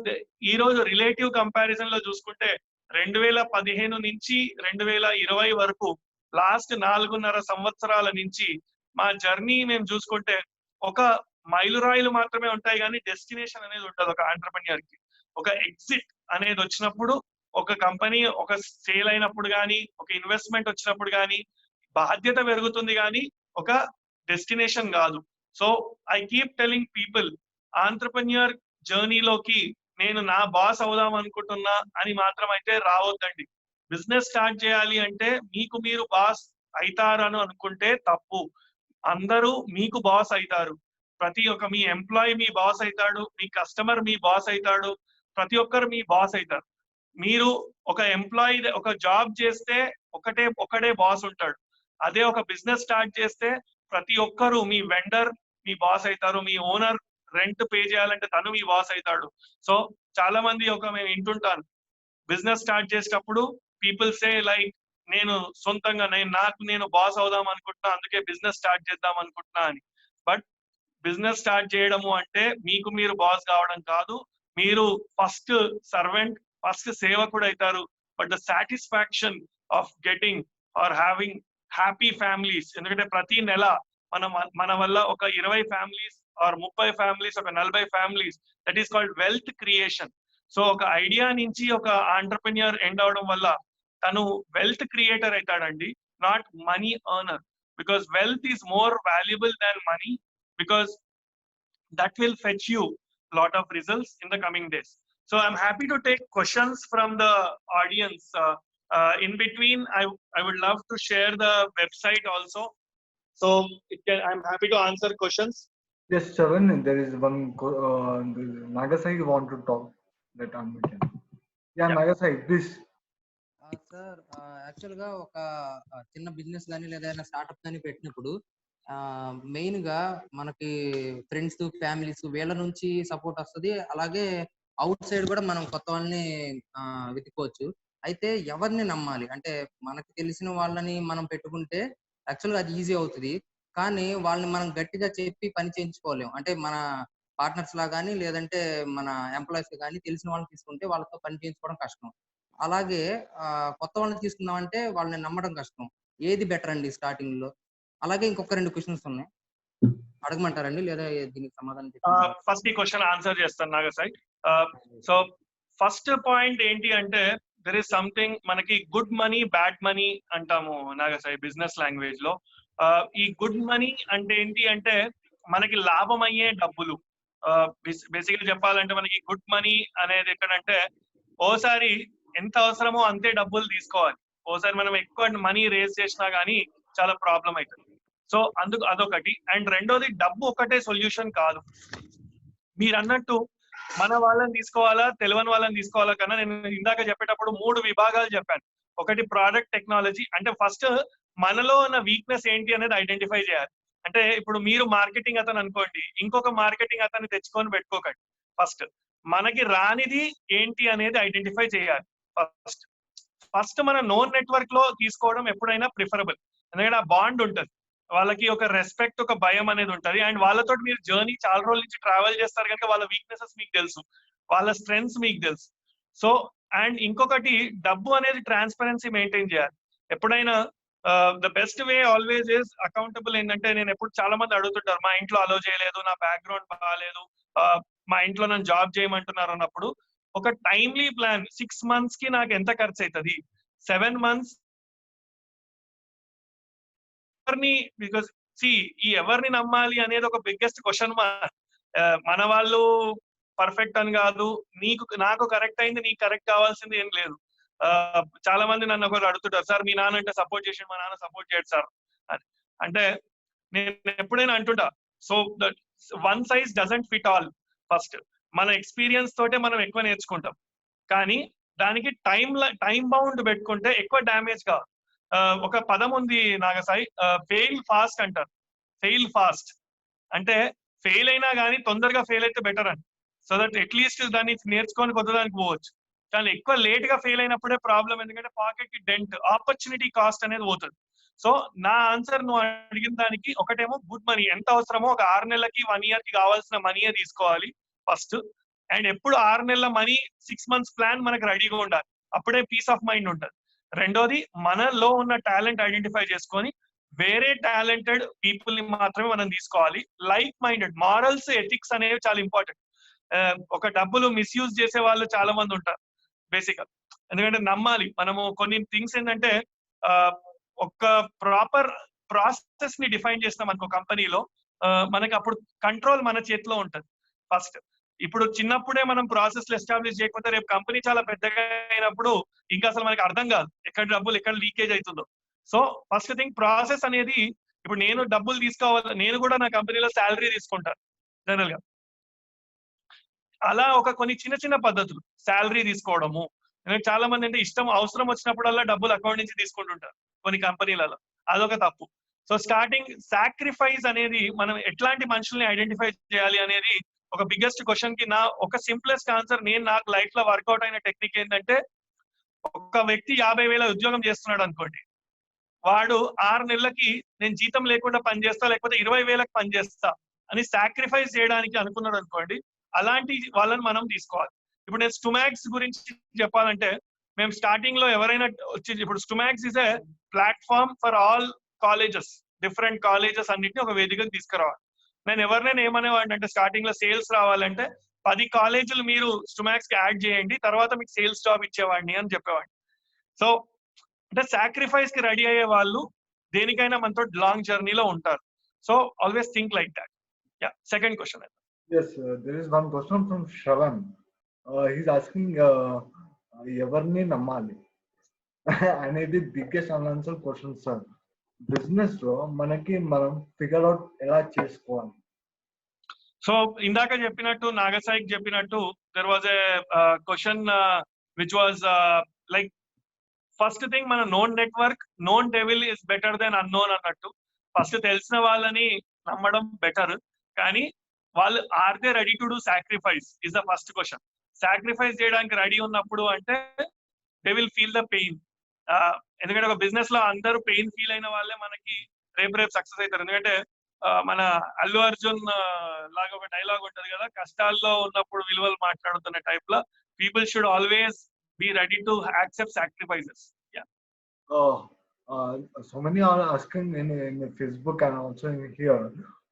Speaker 1: ఈ రోజు రిలేటివ్ కంపారిజన్ లో చూసుకుంటే 2015 నుంచి 2020 వరకు లాస్ట్ 4.5 సంవత్సరాల నుంచి మా జర్నీ మేము చూసుకుంటే ఒక మైలురాయిలు మాత్రమే ఉంటాయి, కానీ డెస్టినేషన్ అనేది ఉంటుంది. ఒక ఆంటర్‌ప్రెన్యూర్ కి ఒక ఎగ్జిట్ అనేది వచ్చినప్పుడు ఒక కంపెనీ ఒక సేల్ అయినప్పుడు కానీ, ఒక ఇన్వెస్ట్మెంట్ వచ్చినప్పుడు కానీ బాధ్యత పెరుగుతుంది కానీ ఒక డెస్టినేషన్ కాదు. So I keep telling people, entrepreneur జర్నీలోకి నేను నా బాస్ అవుదాం అనుకుంటున్నా అని మాత్రం అయితే రావద్దండి. బిజినెస్ స్టార్ట్ చేయాలి అంటే మీకు మీరు బాస్ అయితారని అనుకుంటే తప్పు. అందరూ మీకు బాస్ అయితారు. ప్రతి ఒక్క మీ ఎంప్లాయీ మీ బాస్ అయితాడు, మీ కస్టమర్ మీ బాస్ అయితాడు, ప్రతి ఒక్కరు మీ బాస్ అయితారు. మీరు ఒక ఎంప్లాయీ ఒక జాబ్ చేస్తే ఒకడే బాస్ ఉంటాడు. అదే ఒక బిజినెస్ స్టార్ట్ చేస్తే ప్రతి ఒక్కరు మీ వెండర్ మీ బాస్ అయితారు, మీ ఓనర్ రెంట్ పే చేయాలంటే తను మీ బాస్ అయితాడు. సో చాలా మంది మేము వింటుంటాను, బిజినెస్ స్టార్ట్ చేసేటప్పుడు పీపుల్ సే లైక్ నేను సొంతంగా నేను బాస్ అవుదాం అనుకుంటున్నా, అందుకే బిజినెస్ స్టార్ట్ చేద్దాం అనుకుంటున్నా అని. బట్ బిజినెస్ స్టార్ట్ చేయడము అంటే మీకు మీరు బాస్ కావడం కాదు. మీరు ఫస్ట్ సర్వెంట్, ఫస్ట్ సేవకుడు అవుతారు. But the satisfaction of getting or having happy families, ఎందుకంటే ప్రతి నెల మన వల్ల ఒక 20 ఫ్యామిలీస్ ఆర్ 30 ఫ్యామిలీస్, ఒక 40 families, that is called wealth creation. So ఒక ఐడియా నుంచి ఒక ఆంటర్‌ప్రెన్యూర్ ఎండ్ అవడం వల్ల తను వెల్త్ క్రియేటర్ అవుతాడండి, not money earner. Because wealth is more valuable than money, because that will fetch you lot of results in the coming days. So I'm happy to take questions from the audience. In between, I would love to share the website also. So I'm happy to answer questions.
Speaker 2: Yes, Charan, there is one Nagasai want to talk that I'm meeting. Yeah, Nagasai, please.
Speaker 3: Sir యాక్చువల్గా ఒక చిన్న business కానీ లేదా startup కానీ పెట్టినప్పుడు main గా మనకి friends, families వీళ్ళ నుంచి సపోర్ట్ వస్తుంది. అలాగే అవుట్ సైడ్ కూడా మనం కొత్త వాళ్ళని వెతుక్కోవచ్చు. అయితే ఎవరిని నమ్మాలి అంటే మనకు తెలిసిన వాళ్ళని మనం పెట్టుకుంటే యాక్చువల్గా అది ఈజీ అవుతుంది. కానీ వాళ్ళని మనం గట్టిగా చెప్పి పని చేయించుకోలేము. అంటే మన పార్ట్నర్స్ లా కానీ లేదంటే మన ఎంప్లాయీస్ కానీ తెలిసిన వాళ్ళని తీసుకుంటే వాళ్ళతో పని చేయించుకోవడం కష్టం. అలాగే కొత్త వాళ్ళని తీసుకుందామంటే వాళ్ళని నమ్మడం కష్టం. ఏది బెటర్ అండి స్టార్టింగ్ లో? అలాగే ఇంకొక 2 క్వశ్చన్స్ ఉన్నాయి, అడగమంటారండి లేదా దీనికి సమాధానం?
Speaker 1: ఫస్ట్ ఈ క్వశ్చన్ ఆన్సర్ చేస్తాను నాగసాయి. సో ఫస్ట్ పాయింట్ ఏంటి అంటే దెర్ ఇస్ సంథింగ్, మనకి గుడ్ మనీ బ్యాడ్ మనీ అంటాము నాగసాయి బిజినెస్ లాంగ్వేజ్ లో. ఈ గుడ్ మనీ అంటే ఏంటి అంటే మనకి లాభం అయ్యే డబ్బులు. బేసిక్గా చెప్పాలంటే మనకి గుడ్ మనీ అనేది ఎక్కడంటే ఓసారి ఎంత అవసరమో అంతే డబ్బులు తీసుకోవాలి. ఓసారి మనం ఎక్కువ మనీ రేస్ చేసినా గానీ చాలా ప్రాబ్లం అవుతుంది. సో అందుకు అదొకటి. అండ్ రెండోది, డబ్బు ఒకటే సొల్యూషన్ కాదు. మీరు అన్నట్టు మన వాళ్ళని తీసుకోవాలా తెలియని వాళ్ళని తీసుకోవాలా కన్నా నేను ఇందాక చెప్పేటప్పుడు 3 విభాగాలు చెప్పాను. ఒకటి ప్రోడక్ట్ టెక్నాలజీ, అంటే ఫస్ట్ మనలో ఉన్న వీక్నెస్ ఏంటి అనేది ఐడెంటిఫై చేయాలి. అంటే ఇప్పుడు మీరు మార్కెటింగ్ అతను అనుకోండి, ఇంకొక మార్కెటింగ్ అతన్ని తెచ్చుకొని పెట్టుకోకండి. ఫస్ట్ మనకి రానిది ఏంటి అనేది ఐడెంటిఫై చేయాలి. ఫస్ట్ మన నోన్ నెట్వర్క్ లో తీసుకోవడం ఎప్పుడైనా ప్రిఫరబుల్, ఎందుకంటే ఆ బాండ్ ఉంటుంది, వాళ్ళకి ఒక రెస్పెక్ట్, ఒక భయం అనేది ఉంటుంది. అండ్ వాళ్ళతో మీరు జర్నీ చాలా రోజుల నుంచి ట్రావెల్ చేస్తారు కనుక వాళ్ళ వీక్నెసెస్ మీకు తెలుసు, వాళ్ళ స్ట్రెంగ్స్ మీకు తెలుసు. సో అండ్ ఇంకొకటి, డబ్బు అనేది ట్రాన్స్పరెన్సీ మెయింటైన్ చేయాలి ఎప్పుడైనా. The best way always is accountable. ఏంటంటే నేను ఎప్పుడు చాలా మంది అడుగుతుంటారు, మా ఇంట్లో అలో చేయలేదు, నా బ్యాక్గ్రౌండ్ బాగాలేదు, మా ఇంట్లో నన్ను జాబ్ చేయమంటున్నారు అన్నప్పుడు ఒక టైమ్లీ ప్లాన్, 6 months కి నాకు ఎంత ఖర్చు అవుతుంది, 7 months బికాస్ ఈ ఎవరిని నమ్మాలి అనేది ఒక బిగ్గెస్ట్ క్వశ్చన్ మార్క్. మన వాళ్ళు పర్ఫెక్ట్ అని కాదు, నాకు కరెక్ట్ అయింది, నీకు కరెక్ట్ కావాల్సింది ఏం లేదు. చాలా మంది నన్ను ఒకరు అడుగుతుంటారు, సార్ మీ నాన్న అంటే సపోర్ట్ చేసి మా నాన్న సపోర్ట్ చేయడు సార్ అని. అంటే నేను ఎప్పుడైనా అంటుంటా, so that one size doesn't fit all. First మన ఎక్స్పీరియన్స్ తోటే మనం ఎక్కువ నేర్చుకుంటాం, కానీ దానికి టైం బౌండ్ పెట్టుకుంటే ఎక్కువ డ్యామేజ్ కాదు. ఒక పదం ఉంది నాగసాయి, ఫెయిల్ ఫాస్ట్ అంటారు. ఫెయిల్ ఫాస్ట్ అంటే ఫెయిల్ అయినా కానీ తొందరగా ఫెయిల్ అయితే బెటర్ అని, సో దట్ అట్లీస్ట్ దాన్ని నేర్చుకొని కొత్త దానికి పోవచ్చు. కానీ ఎక్కువ లేట్ గా ఫెయిల్ అయినప్పుడే ప్రాబ్లం, ఎందుకంటే పాకెట్ కి డెంట్, ఆపర్చునిటీ కాస్ట్ అనేది పోతుంది. సో నా ఆన్సర్ నువ్వు అడిగిన దానికి ఒకటేమో గుడ్ మనీ ఎంత అవసరమో ఒక 6 నెలలకి 1 year కి కావాల్సిన మనీయే తీసుకోవాలి ఫస్ట్. అండ్ ఎప్పుడు 6 నెలల మనీ 6 months ప్లాన్ మనకు రెడీగా ఉండాలి, అప్పుడే పీస్ ఆఫ్ మైండ్ ఉంటుంది. రెండోది, మనలో ఉన్న టాలెంట్ ఐడెంటిఫై చేసుకొని వేరే టాలెంటెడ్ పీపుల్ ని మాత్రమే మనం తీసుకోవాలి. లైక్ మైండెడ్, మారల్స్, ఎథిక్స్ అనేవి చాలా ఇంపార్టెంట్. ఒక డబ్బులు మిస్యూజ్ చేసే వాళ్ళు చాలా మంది ఉంటారు బేసిక్ గా. ఎందుకంటే నమ్మాలి. మనము కొన్ని థింగ్స్ ఏంటంటే ఒక ప్రాపర్ ప్రాసెస్ ని డిఫైన్ చేస్తాం అనుకో కంపెనీలో, మనకి అప్పుడు కంట్రోల్ మన చేతిలో ఉంటది ఫస్ట్. ఇప్పుడు చిన్నప్పుడే మనం ప్రాసెస్ ఎస్టాబ్లిష్ చేయకపోతే రేపు కంపెనీ చాలా పెద్దగా అయినప్పుడు ఇంకా అసలు మనకి అర్థం కాదు ఎక్కడ డబ్బులు ఎక్కడ లీకేజ్ అవుతుందో. సో ఫస్ట్ థింగ్ ప్రాసెస్ అనేది, ఇప్పుడు నేను డబ్బులు తీసుకోవాలి, నేను కూడా నా కంపెనీలో శాలరీ తీసుకుంటాను జనరల్ గా. అలా ఒక కొన్ని చిన్న చిన్న పద్ధతులు, శాలరీ తీసుకోవడము, చాలా మంది అంటే ఇష్టం అవసరం వచ్చినప్పుడల్లా డబ్బులు అకౌంట్ నుంచి తీసుకుంటుంటారు కొన్ని కంపెనీలలో, అదొక తప్పు. సో స్టార్టింగ్ సాక్రిఫైస్ అనేది, మనం ఎట్లాంటి మనుషుల్ని ఐడెంటిఫై చేయాలి అనేది ఒక బిగ్గెస్ట్ క్వశ్చన్ కి నా ఒక సింప్లెస్ట్ ఆన్సర్, నేను నాకు లైఫ్ లో వర్కౌట్ అయిన టెక్నిక్ ఏంటంటే, ఒక వ్యక్తి 50,000 ఉద్యోగం చేస్తున్నాడు అనుకోండి, వాడు 6 నెలలకి నేను జీతం లేకుండా పనిచేస్తా లేకపోతే 20,000కి పనిచేస్తా అని సాక్రిఫైస్ చేయడానికి అనుకున్నాడు అనుకోండి, అలాంటి వాళ్ళని మనం తీసుకోవాలి. ఇప్పుడు నేను స్టుమాక్స్ గురించి చెప్పాలంటే, మేము స్టార్టింగ్ లో ఎవరైనా వచ్చి, ఇప్పుడు Stumagz is a platform for all colleges, different colleges అన్నిటిని ఒక వేదికకు తీసుకురావాలి. నేను ఎవరినైనా ఏమనేవాడిని అంటే, స్టార్టింగ్ లో సేల్స్ రావాలంటే 10 కాలేజీలు మీరు స్టుమాక్స్ కి యాడ్ చేయండి, తర్వాత మీకు సేల్స్ జాబ్ ఇచ్చేవాడిని అని చెప్పేవాడిని. సో అంటే సాక్రిఫైస్ కి రెడీ అయ్యే వాళ్ళు దేనికైనా మనతో లాంగ్ జర్నీలో ఉంటారు. So always think like that. Yeah, second question.
Speaker 2: Yes, there is one question from Shravan. He's asking, ఎవరిని నమ్మాలి అనేది biggest unanswered question sir. Business లో మనకి మనం ఫిగర్ అవుట్ ఎలా చేసుకోవాలి?
Speaker 1: సో ఇందాక చెప్పినట్టు, నాగసాయికి చెప్పినట్టు, there was a question which was like, first thing మన known network, known devil is better than unknown అన్నట్టు. ఫస్ట్ తెలిసిన వాళ్ళని నమ్మడం బెటర్, కానీ వాళ్ళు are they ready to do sacrifice is the first question. Sacrifice చేయడానికి రెడీ ఉన్నప్పుడు అంటే they will feel the pain. ఎందుకంటే ఒక బిజినెస్ లో అందరూ పెయిన్ ఫీల్ అయిన వాళ్ళే మనకి రేపు సక్సెస్ అవుతారు. ఎందుకంటే మన అల్లు అర్జున్ లాగా ఒక డైలాగ్ ఉంటది కదా, కష్టాల్లో ఉన్నప్పుడు విలువలు మాట్లాడుతున్న టైప్ లో, people should always be ready to accept sacrifices. Yeah.
Speaker 2: So many are asking in Facebook and also in here,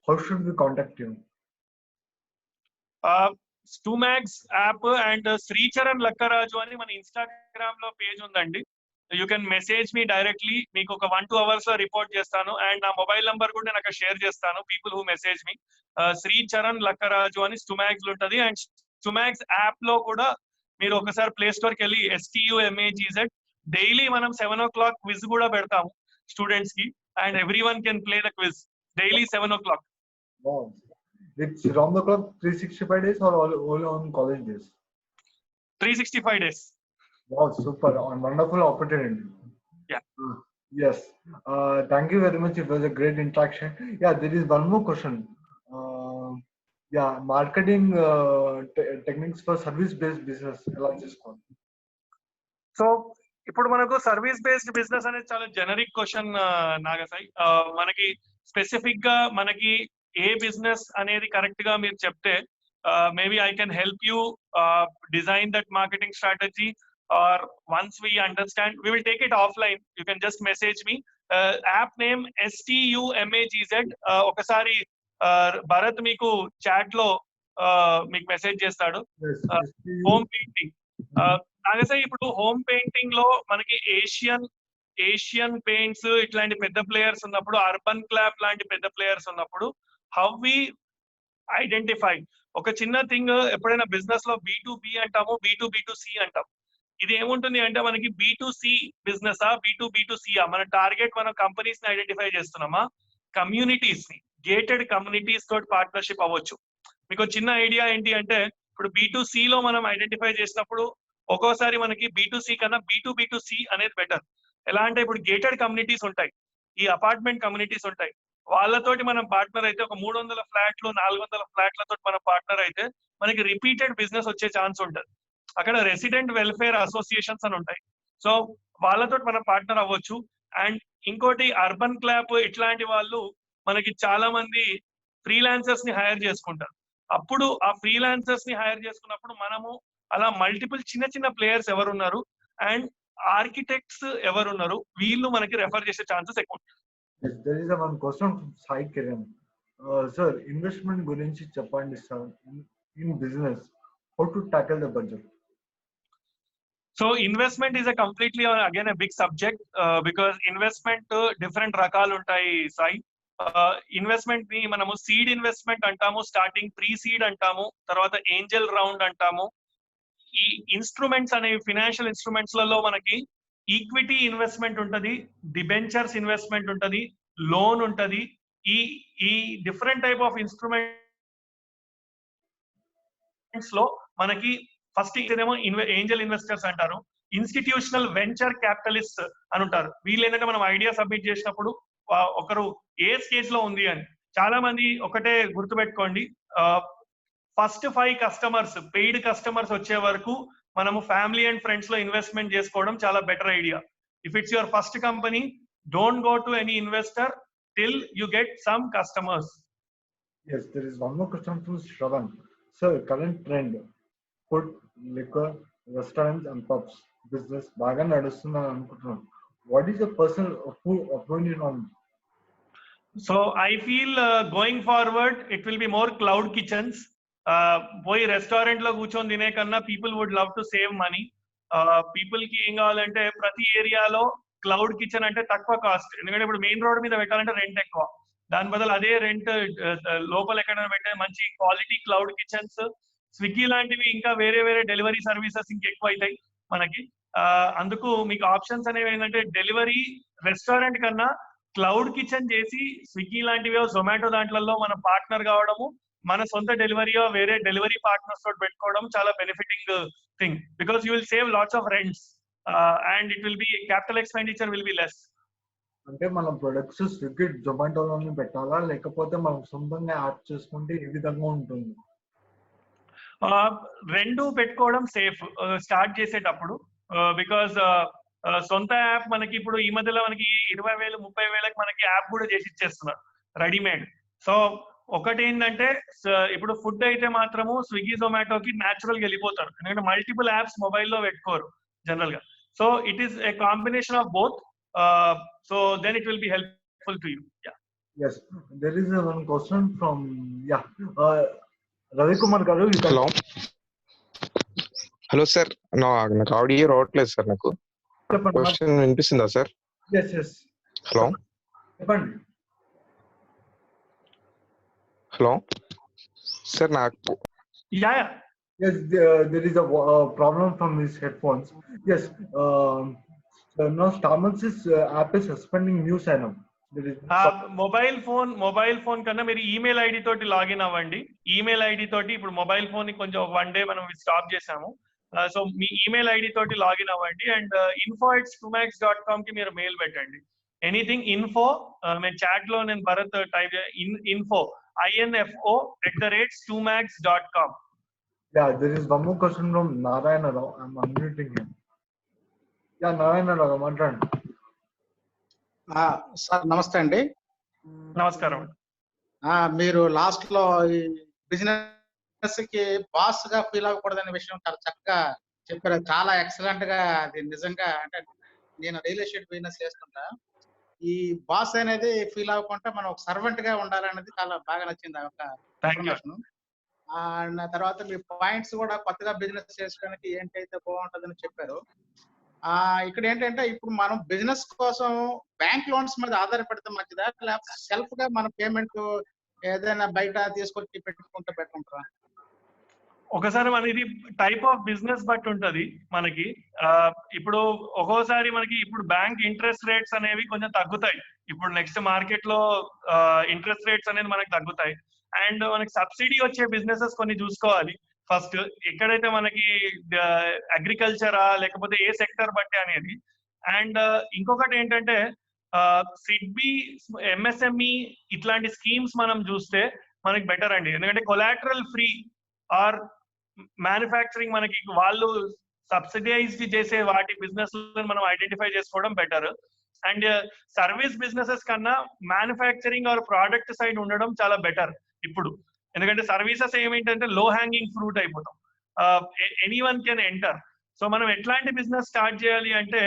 Speaker 2: how should we contact you?
Speaker 1: Stumax app and Sri Charan Lakkaraju అని మన Instagram లో page ఉందండి. You can message me directly, మీకు ఒక 1-2 hours లో report చేస్తాను. And నా mobile number కూడా నేను అక్కడ షేర్ చేస్తాను, పీపుల్ హూ మెసేజ్ మీ. శ్రీ చరణ్ లక్కరాజు అని స్టుమాక్స్ లో ఉంటది. అండ్ స్టుమాక్స్ యాప్ లో కూడా మీరు ఒకసారి ప్లే స్టోర్ కి వెళ్ళి STUMAGZ, డైలీ మనం 7 o'clock క్విజ్ కూడా పెడతాము స్టూడెంట్స్ కి, and every one can play the quiz daily 7 o'clock.
Speaker 2: Wow. It's round the clock 365 days or all on college days?
Speaker 1: 365 days.
Speaker 2: Wow, super. Wonderful opportunity.
Speaker 1: Yeah.
Speaker 2: Yes. Thank you very much. It was a great interaction. Yeah, there is one more question. Yeah, marketing techniques for service-based business.
Speaker 1: So ఇప్పుడు మనకు service based business అనేది చాలా generic question Nagasai. మనకి specific గా మనకి ఏ business అనేది correct గా మీరు చెప్తే, maybe I can help you design that marketing strategy, or once we understand we will take it offline. You can just message me. App name STUMAGZ. ఒకసారి భరత్ మీకు chat లో మీకు మెసేజ్ చేస్తాడు. హోమ్ పెయింటింగ్ నాగసాయి, ఇప్పుడు home painting లో మనకి Asian paints ఇట్లాంటి పెద్ద ప్లేయర్స్ ఉన్నప్పుడు, అర్బన్ క్లాప్ లాంటి పెద్ద ప్లేయర్స్ ఉన్నప్పుడు, హౌ వి ఐడెంటిఫై ఒక చిన్న థింగ్. ఎప్పుడైనా బిజినెస్ లో B2B అంటాము, B2B2C అంటాం. ఇది ఏముంటుంది అంటే, మనకి B2C బిజినెస్ B2B2C మన టార్గెట్, మనం కంపెనీస్ ని ఐడెంటిఫై చేస్తున్నామా, కమ్యూనిటీస్ ని, గేటెడ్ కమ్యూనిటీస్ తోటి పార్ట్నర్షిప్ అవ్వచ్చు. మీకు చిన్న ఐడియా ఏంటి అంటే, ఇప్పుడు B2C లో మనం ఐడెంటిఫై చేసినప్పుడు ఒక్కోసారి మనకి B2C కన్నా B2B2C అనేది బెటర్. ఎలా అంటే, ఇప్పుడు గేటెడ్ కమ్యూనిటీస్ ఉంటాయి, ఈ అపార్ట్మెంట్ కమ్యూనిటీస్ ఉంటాయి, వాళ్ళతోటి మనం పార్ట్నర్ అయితే, ఒక 300 ఫ్లాట్లు 400 ఫ్లాట్లతో మనం పార్ట్నర్ అయితే మనకి రిపీటెడ్ బిజినెస్ వచ్చే ఛాన్స్ ఉంటుంది. అక్కడ రెసిడెంట్ వెల్ఫేర్ అసోసియేషన్స్ అని ఉంటాయి, సో వాళ్ళతో మనం పార్ట్నర్ అవ్వచ్చు. అండ్ ఇంకోటి అర్బన్ క్లాప్ ఇట్లాంటి వాళ్ళు మనకి చాలా మంది ఫ్రీలాన్సర్స్ ని హైర్ చేసుకుంటారు. అప్పుడు ఆ ఫ్రీలాన్సర్స్ ని హైర్ చేసుకున్నప్పుడు మనము అలా మల్టిపుల్ చిన్న చిన్న ప్లేయర్స్ ఎవరున్నారు అండ్ ఆర్కిటెక్ట్స్ ఎవరున్నారు, వీళ్ళు మనకి రెఫర్ చేసే ఛాన్సెస్ ఎక్కువ.
Speaker 2: Yes, there is one question from Sai Kiran. Sir, investment gurinchi cheppandi sir. In business, how to tackle the budget?
Speaker 1: So investment is a completely again a big subject because investment different రకాలు ఉంటాయి Sai. Investment ని మనము seed investment అంటాము, starting pre seed అంటాము, తర్వాత Angel round అంటాము. ఈ instruments అనేవి ఫినాన్షియల్ ఇన్స్ట్రుమెంట్స్ లలో మనకి ఈక్విటీ ఇన్వెస్ట్మెంట్ ఉంటది, డిబెంచర్స్ ఇన్వెస్ట్మెంట్ ఉంటది, లోన్ ఉంటది. ఈ ఈ డిఫరెంట్ టైప్ ఆఫ్ ఇన్స్ట్రుమెంట్స్ లో మనకి ఫస్ట్ ఏమో ఏంజల్ ఇన్వెస్టర్స్ అంటారు, ఇన్స్టిట్యూషనల్ వెంచర్ క్యాపిటలిస్ట్ అని ఉంటారు. వీళ్ళు ఏంటంటే మనం ఐడియా సబ్మిట్ చేసినప్పుడు ఒకరు ఏ స్టేజ్ లో ఉంది అని. చాలా మంది ఒకటే గుర్తుపెట్టుకోండి, ఫస్ట్ 5 కస్టమర్స్ పెయిడ్ కస్టమర్స్ వచ్చే వరకు మనము ఫ్యామిలీ అండ్ ఫ్రెండ్స్ లో ఇన్వెస్ట్మెంట్ చేసుకోవడం చాలా better idea. If it's your first company, don't go to any investor till you get some customers.
Speaker 2: Yes, there is one more question from Shravan. Sir, current trend, food, liquor, restaurants and pubs business బాగా నడుస్తుందని అనుకుంటున్నాను. What is your personal opinion on it?
Speaker 1: So I feel going forward it will be more cloud kitchens. పోయి restaurant లో కూర్చొని తినే కన్నా people would love to save money. People కి ఏం కావాలంటే ప్రతి ఏరియాలో క్లౌడ్ కిచెన్ అంటే తక్కువ కాస్ట్. ఎందుకంటే ఇప్పుడు మెయిన్ రోడ్ మీద పెట్టాలంటే రెంట్ ఎక్కువ, దాని బదులు అదే రెంట్ లోపల ఎక్కడైనా పెట్టే మంచి క్వాలిటీ క్లౌడ్ కిచెన్స్, స్విగ్గీ లాంటివి ఇంకా వేరే వేరే డెలివరీ సర్వీసెస్ ఇంకా ఎక్కువ అవుతాయి మనకి. అందుకు మీకు ఆప్షన్స్ అనేవి ఏంటంటే డెలివరీ రెస్టారెంట్ కన్నా క్లౌడ్ కిచెన్ చేసి స్విగ్గీ లాంటివి జొమాటో దాంట్లలో మన పార్ట్నర్ కావడము, మన సొంత డెలివరీ వేరే డెలివరీ పార్ట్నర్స్ తోటి పెట్టుకోవడం చాలా benefiting thing. Because you will save lots of rents and it will be capital expenditure will be less.
Speaker 2: అంటే మనం ప్రొడక్ట్స్ స్విగ్గీ జొమాటోలోనే పెట్టాలా లేకపోతే మనం సొంతంగా యాప్ చేసుకుంటే ఏ విధంగా ఉంటుంది?
Speaker 1: రెండు పెట్టుకోవడం సేఫ్ స్టార్ట్ చేసేటప్పుడు. బికాస్ సొంత యాప్ మనకి ఇప్పుడు ఈ మధ్యలో మనకి 20,000 30,000కి మనకి యాప్ కూడా చేసి ఇచ్చేస్తున్నారు రెడీమేడ్. సో ఒకటి ఏంటంటే ఇప్పుడు ఫుడ్ అయితే మాత్రము స్విగ్గీ జొమాటోకి న్యాచురల్ గా వెళ్ళిపోతారు, ఎందుకంటే మల్టిపుల్ యాప్స్ మొబైల్లో పెట్టుకోరు జనరల్ గా. So it is a combination of both. So then it will be helpful to you. Yeah.
Speaker 2: Yes, there is one question from Ravi Kumar garu.
Speaker 4: Hello. Hello sir. నాకు audio రావట్లేదు sir. నాకు question వినిపిస్తుందా sir?
Speaker 2: Yes, yes.
Speaker 4: Hello
Speaker 2: చెప్పండి.
Speaker 4: Hello sir నాకు
Speaker 2: Yeah. Yes, there is a problem from these headphones. Yes, now Starbucks app is suspending new sign-up.
Speaker 1: Mobile phone కన్నా మీరు email ID తోటి login అవ్వండి. Email ID తోటి ఇప్పుడు mobile phone ని కొంచెం 1 డే మనం స్టాప్ చేసాము. సో మీ ఈమెయిల్ ఐడి తోటి లాగిన్ అవ్వండి అండ్ info@2max.com కి మీరు మెయిల్ పెట్టండి. ఎనీథింగ్ ఇన్ఫో, నేను చాట్ లో నేను Bharat type info info@2max.com.
Speaker 2: Yeah, there is one more question from Narayana Rao. I'm unmuting him. Yeah, Narayana Rao, మాట్లాడండి.
Speaker 5: సార్ నమస్తే అండి.
Speaker 1: నమస్కారం.
Speaker 5: మీరు లాస్ట్ లో ఈ బిజినెస్ కి బాస్ గా ఫీల్ అవ్వకూడదనే విషయం చాలా చక్కగా చెప్పారు. చాలా ఎక్సలెంట్ గా, అది నిజంగా అంటే నేను రియల్ ఎస్టేట్ బిజినెస్ చేస్తుంటా. ఈ బాస్ అనేది ఫీల్ అవ్వకుండా మనం ఒక సర్వెంట్ గా ఉండాలనేది చాలా బాగా నచ్చింది ఆ యొక్క ఇన్ఫర్మేషన్. తర్వాత మీ పాయింట్స్ కూడా కొత్తగా బిజినెస్ చేసుకోవడానికి ఏంటైతే బాగుంటుందని చెప్పారు. ఇక్కడ ఏంటంటే ఇప్పుడు మనం బిజినెస్ కోసం బ్యాంక్ లోన్స్ మీద ఆధారపడితే మంచిదా, లేకపోతే సెల్ఫ్ గా మన పేమెంట్ ఏదైనా బయట తీసుకొచ్చి పెట్టుకుంటే పెట్టుకుంటారా?
Speaker 1: ఒకసారి మన ఇది టైప్ ఆఫ్ బిజినెస్ బట్టి ఉంటది మనకి. ఇప్పుడు ఒక్కోసారి మనకి ఇప్పుడు బ్యాంక్ ఇంట్రెస్ట్ రేట్స్ అనేవి కొంచెం తగ్గుతాయి. ఇప్పుడు నెక్స్ట్ మార్కెట్ లో ఇంట్రెస్ట్ రేట్స్ అనేది మనకి తగ్గుతాయి. అండ్ మనకి సబ్సిడీ వచ్చే బిజినెసెస్ కొన్ని చూసుకోవాలి ఫస్ట్. ఎక్కడైతే మనకి అగ్రికల్చరా లేకపోతే ఏ సెక్టర్ బట్టి అనేది. అండ్ ఇంకొకటి ఏంటంటే సిడ్బి, ఎంఎస్ఎంఈ ఇట్లాంటి స్కీమ్స్ మనం చూస్తే మనకి బెటర్ అండి. ఎందుకంటే కొలాటరల్ ఫ్రీ ఆర్ మ్యానుఫ్యాక్చరింగ్ మనకి వాళ్ళు సబ్సిడైజ్డ్ చేసే వాటి బిజినెస్ మనం ఐడెంటిఫై చేసుకోవడం బెటర్. అండ్ సర్వీస్ బిజినెసెస్ కన్నా మ్యానుఫ్యాక్చరింగ్ ఆర్ ప్రోడక్ట్ సైడ్ ఉండడం చాలా బెటర్ ఇప్పుడు. ఎందుకంటే సర్వీసెస్ ఏమిటంటే లో హ్యాంగింగ్ ఫ్రూట్ అయిపోతాం, ఎనీవన్ కెన్ ఎంటర్. సో మనం ఎట్లాంటి బిజినెస్ స్టార్ట్ చేయాలి అంటే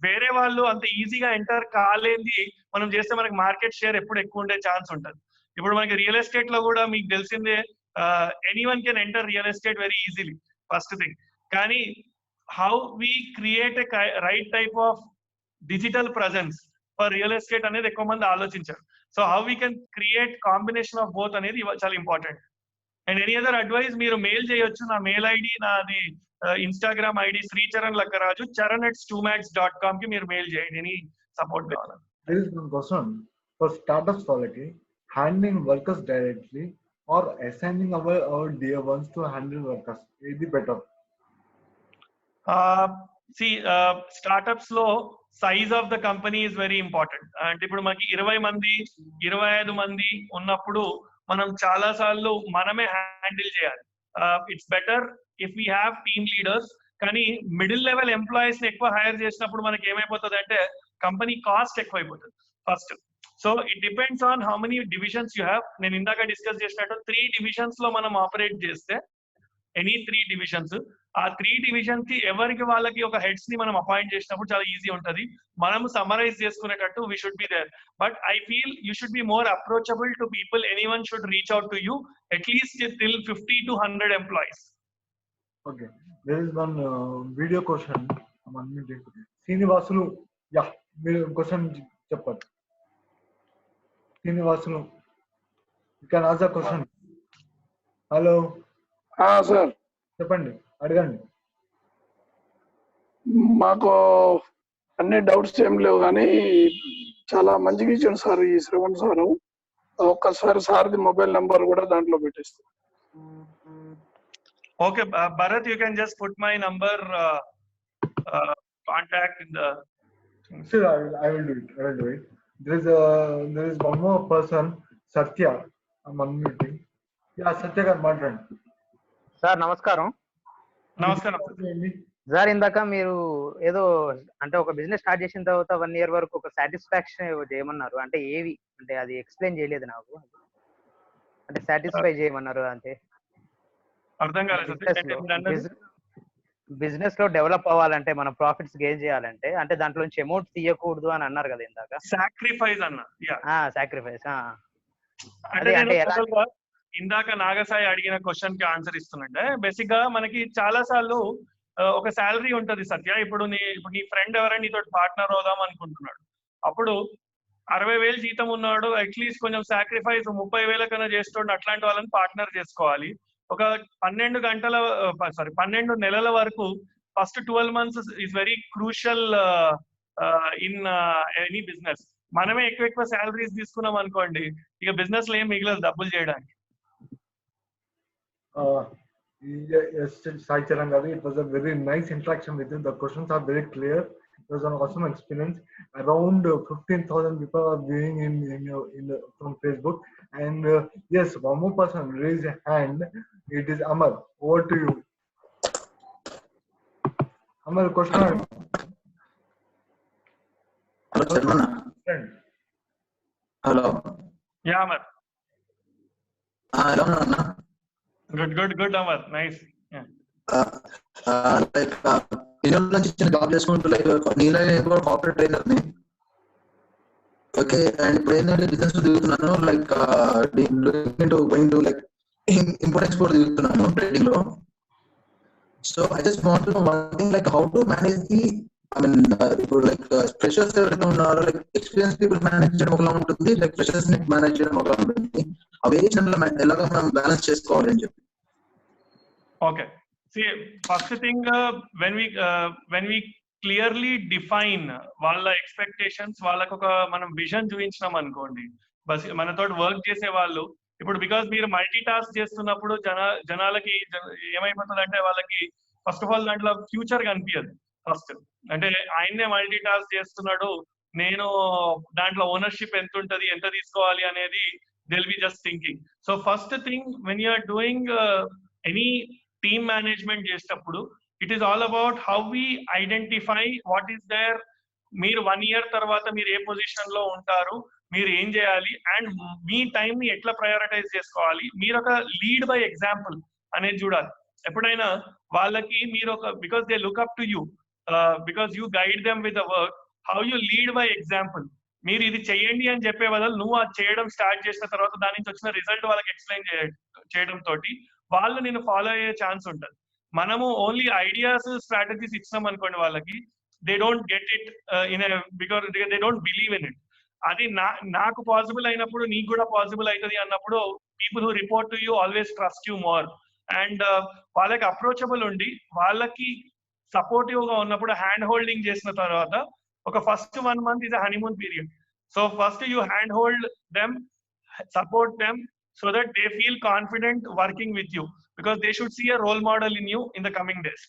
Speaker 1: వేరే వాళ్ళు అంత ఈజీగా ఎంటర్ కాలేంది మనం చేస్తే మనకి మార్కెట్ షేర్ ఎప్పుడు ఎక్కువ ఉండే ఛాన్స్ ఉంటుంది. ఇప్పుడు మనకి రియల్ ఎస్టేట్ లో కూడా మీకు తెలిసిందే, anyone can enter real estate very easily, first thing. కానీ how we create a right type of digital presence for real estate అనేది ఎక్కువ మంది ఆలోచించారు. So how we can create combination of both అనేది చాలా important. And any other advice మీరు mail చేయొచ్చు. నా మెయిల్ ఐడి నాది Instagram ID Sricharan Lakkaraju charan@2max.com కి మీరు మెయిల్ చేయండి ఎనీ సపోర్ట్ కావాలి.
Speaker 2: There is one question for startups quality, handling workers directly or assigning our dear ones to handle workers. Is it better?
Speaker 1: Startups లో size of the company is very important. అంటే ఇప్పుడు మనకి 20 మంది 25 మంది ఉన్నప్పుడు మనం చాలా సార్లు మనమే హ్యాండిల్ చేయాలి. It's better if we have team leaders. కానీ మిడిల్ లెవెల్ ఎంప్లాయీస్ ని ఎక్కువ హైర్ చేసినప్పుడు మనకి ఏమైపోతుంది అంటే కంపెనీ కాస్ట్ ఎక్కువైపోతుంది first. So it depends on how many divisions you have. నేను ఇందాక డిస్కస్ చేసినట్టు 3 డివిజన్స్ లో మనం ఆపరేట్ చేస్తే ఎనీ 3 డివిజన్స్, ఆ 3 డివిజన్స్ కి ఎవరికి వాళ్ళకి ఒక హెడ్స్ ని మనం అపాయింట్ చేసినప్పుడు చాలా ఈజీ ఉంటది. మనం సమరైజ్ చేసుకునేటట్టు we should be there. But I feel you should be more approachable to people. Anyone should reach out to you at least till 50 to 100 employees.
Speaker 2: Okay, there is one video question. Srinivasulu, yeah, మీరు question చెప్పండి. Srinivasulu, you can ask the question. Hello
Speaker 6: sir
Speaker 2: చెప్పండి, అడగండి.
Speaker 6: మాకు అన్ని doubts ఏం లేవు కానీ చాలా మంచిగా ఇచ్చాడు సార్ ఈ శ్రవణ్ సారు. ఒక్కసారి సార్ది మొబైల్ నెంబర్ కూడా దాంట్లో పెట్టేస్తాను.
Speaker 1: Okay, Bharat, you can just put my number, contact in the.
Speaker 2: Sure, I will do it. There is one more person, Satya. I'm unmuting. Yeah, Satya గారు మాట్లాడండి.
Speaker 7: సార్ నమస్కారం. Sir ఇందాక మీరు ఏదో అంటే ఒక బిజినెస్ స్టార్ట్ చేసిన తర్వాత 1 year వరకు ఒక సాటిస్ఫాక్షన్ చేయమన్నారు. అంటే ఏవి అంటే అది ఎక్స్ప్లెయిన్ చేయలేదు నాకు. అంటే సాటిస్ఫై చేయమన్నారు. అంటే
Speaker 1: అర్థం కాలేదు.
Speaker 7: బిజినెస్ లో డెవలప్ అవ్వాలంటే మన ప్రాఫిట్స్ గెయిన్ చేయాలంటే అంటే దాంట్లో నుంచి అమౌంట్ తీయకూడదు అని అన్నారు కదా ఇందాక.
Speaker 1: సాక్రిఫైస్ అన్న.
Speaker 7: సాక్రిఫైస్.
Speaker 1: అంటే ఇందాక నాగసాయి అడిగిన క్వశ్చన్ కి ఆన్సర్ ఇస్తున్నట్టే. బేసిక్ గా మనకి చాలా సార్లు ఒక శాలరీ ఉంటది సత్య. ఇప్పుడు నీ ఫ్రెండ్ ఎవరైనా నీతో పార్ట్నర్ అవుదాం అనుకుంటున్నాడు. అప్పుడు 60,000 జీతం ఉన్నాడు, అట్లీస్ట్ కొంచెం సాక్రిఫైస్ 30,000 కన్నా చేస్తుండే అట్లాంటి వాళ్ళని పార్ట్నర్ చేసుకోవాలి. ఒక 12 నెలల వరకు first 12 months is very crucial in any business. మనమే ఎక్కువ శాలరీస్ తీసుకున్నాం అనుకోండి, ఇక బిజినెస్ లో ఏం మిగిలేదు డబ్బులు చేయడానికి.
Speaker 2: Yes, Sai Charan garu, it was a very nice interaction with you. The questions are very clear. It was an awesome experience. Around 15,000 people are viewing from Facebook. And yes, one more person raised a hand. It is Amar. Over to you. Amar, question.
Speaker 8: Hello, Chairman. Hello.
Speaker 1: Yeah, Amar.
Speaker 8: Hello, Nana.
Speaker 1: Good, Amar. Nice. Yeah.
Speaker 8: Like, నుంచి job చేసుకుంటూ like నేనే corporate trainer ని. Okay, and ఇప్పుడు ఏంటంటే business దిగుతున్నాను. Like going to like import export దిగుతున్నాను trading లో. So I just want to know one thing, like how to manage the ఇప్పుడు లైక్ ఫ్రెషర్స్ ఎవరైతే ఉన్నారో లైక్ ఎక్స్పీరియన్స్ పీపుల్ మేనేజ్ చేయడం ఒకలా ఉంటుంది, లైక్ ఫ్రెషర్స్ ని మేనేజ్ చేయడం ఒకలా ఉంటుంది. అవి ఎలాగా మనం బ్యాలెన్స్ చేసుకోవాలి అని చెప్పి.
Speaker 1: Okay. See, first thing, when we clearly define వాళ్ళ ఎక్స్పెక్టేషన్స్, వాళ్ళకు ఒక మనం విజన్ చూపించినాం అనుకోండి, బస్ మనతో వర్క్ చేసే వాళ్ళు ఇప్పుడు బికాస్ మీరు మల్టీ టాస్క్ చేస్తున్నప్పుడు జనాలకి ఏమైపోతుంది అంటే వాళ్ళకి ఫస్ట్ ఆఫ్ ఆల్ దాంట్లో ఫ్యూచర్ కనిపించదు. ఫస్ట్ అంటే ఆయన్నే మల్టీ టాస్క్ చేస్తున్నాడు, నేను దాంట్లో ఓనర్షిప్ ఎంత ఉంటది, ఎంత తీసుకోవాలి అనేది they'll be just thinking. So first thing, when you are doing any team management చేసేటప్పుడు, it is all about how we identify what is there. మీరు 1 year తర్వాత మీరు ఏ పొజిషన్ లో ఉంటారు, మీరు ఏం చేయాలి, అండ్ మీ టైం ని ఎట్లా ప్రయారిటైజ్ చేసుకోవాలి. మీరు ఒక లీడ్ బై ఎగ్జాంపుల్ అనేది చూడాలి. ఎప్పుడైనా వాళ్ళకి మీరు ఒక because they look up to you, because you guide them with the work, how you lead by example. మీరు ఇది చేయండి అని చెప్పే బదులు నువ్వు అది చేయడం స్టార్ట్ చేసిన తర్వాత దాని నుంచి వచ్చిన రిజల్ట్ వాళ్ళకి ఎక్స్ప్లెయిన్ చేయడం తోటి వాళ్ళు నేను ఫాలో అయ్యే ఛాన్స్ ఉంటుంది. మనము ఓన్లీ ఐడియాస్ స్ట్రాటజీస్ ఇచ్చినాం అనుకోండి వాళ్ళకి, they don't get it in because they don't believe in it. అది నాకు పాసిబుల్ అయినప్పుడు నీకు కూడా పాసిబుల్ అవుతుంది అన్నప్పుడు people who report to you always trust you more. And వాళ్ళకి అప్రోచబుల్ ఉండి వాళ్ళకి సపోర్టివ్ గా ఉన్నప్పుడు హ్యాండ్ హోల్డింగ్ చేసిన తర్వాత ఒక first 1 month is a honeymoon period. So first you hand hold them, support them so that they feel confident working with you, because they should see a role model in you in the coming days.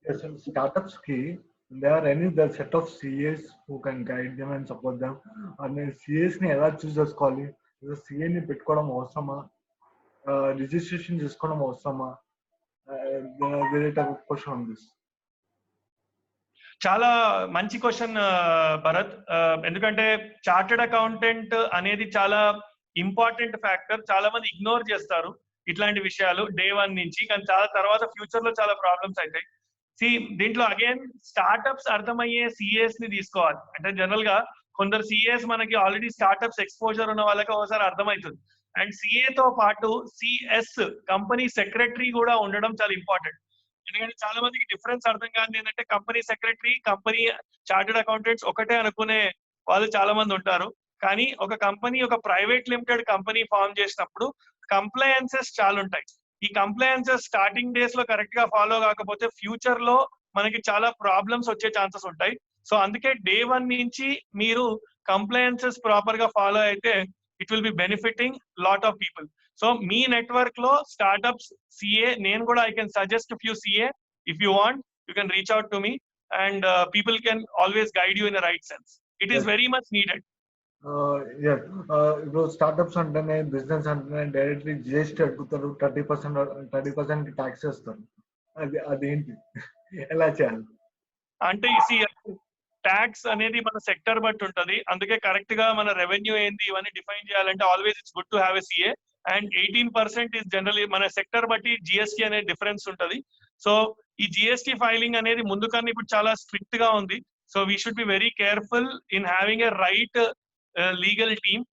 Speaker 2: Yes, in startups key, there are any the set of CAs who can guide them and support them. And CAs ni ఎలా చూస్ చేసుకోవాలి? CA ని పెట్టుకోవడం అవసరమా? Registration చేసుకోవడం అవసరమా? There is a question on this.
Speaker 1: చాలా మంచి question Bharat. ఎందుకంటే చార్టెడ్ అకౌంటెంట్ అనేది చాలా ఇంపార్టెంట్ ఫ్యాక్టర్. చాలా మంది ఇగ్నోర్ చేస్తారు ఇట్లాంటి విషయాలు డే 1 నుంచి, కానీ చాలా తర్వాత ఫ్యూచర్ లో చాలా ప్రాబ్లమ్స్ అవుతాయి. దీంట్లో అగైన్ స్టార్ట్అప్స్ అర్థమయ్యే సిఏస్ ని తీసుకోవాలి. అంటే జనరల్ గా కొందరు సిఏస్ మనకి ఆల్రెడీ స్టార్ట్అప్స్ ఎక్స్పోజర్ ఉన్న వాళ్ళకి ఒకసారి అర్థమవుతుంది. అండ్ సిఏ తో పాటు సిఎస్ కంపెనీ సెక్రటరీ కూడా ఉండడం చాలా ఇంపార్టెంట్. ఎందుకంటే చాలా మందికి డిఫరెన్స్ అర్థం కాదు. ఏంటంటే company secretary, company chartered accountants ఒకటే అనుకునే వాళ్ళు చాలా మంది ఉంటారు. కానీ ఒక కంపెనీ, ఒక ప్రైవేట్ లిమిటెడ్ కంపెనీ ఫామ్ చేసినప్పుడు కంప్లయన్సెస్ చాలా ఉంటాయి. ఈ కంప్లయన్సెస్ స్టార్టింగ్ డేస్ లో కరెక్ట్ గా ఫాలో కాకపోతే ఫ్యూచర్ లో మనకి చాలా ప్రాబ్లమ్స్ వచ్చే ఛాన్సెస్ ఉంటాయి. సో అందుకే డే 1 నుంచి మీరు కంప్లయన్సెస్ ప్రాపర్ గా ఫాలో అయితే it will be benefiting lot of people. So me network లో స్టార్ట్అప్స్ సిఏ, నేను కూడా I can suggest few CA. If you want you can reach out to me and people can always guide you in the right sense. It is very much needed.
Speaker 2: ఇప్పుడు startups అంటేనే, business అంటేనే directly GST అడుగుతారు, 30% tax చేస్తారు. అదేంటి, ఎలా చేయాలి?
Speaker 1: అంటే tax అనేది మన సెక్టర్ బట్టి ఉంటది. అందుకే కరెక్ట్ గా మన రెవెన్యూ ఏంది ఇవన్నీ డిఫైన్ చేయాలంటే always it's good to have a CA. And 18% is generally మన సెక్టర్ బట్టి జిఎస్టీ అనే డిఫరెన్స్ ఉంటది. సో ఈ జిఎస్టీ ఫైలింగ్ అనేది ముందు కన్నా ఇప్పుడు చాలా స్ట్రిక్ట్ గా ఉంది. So we should be very careful in having a right legal team.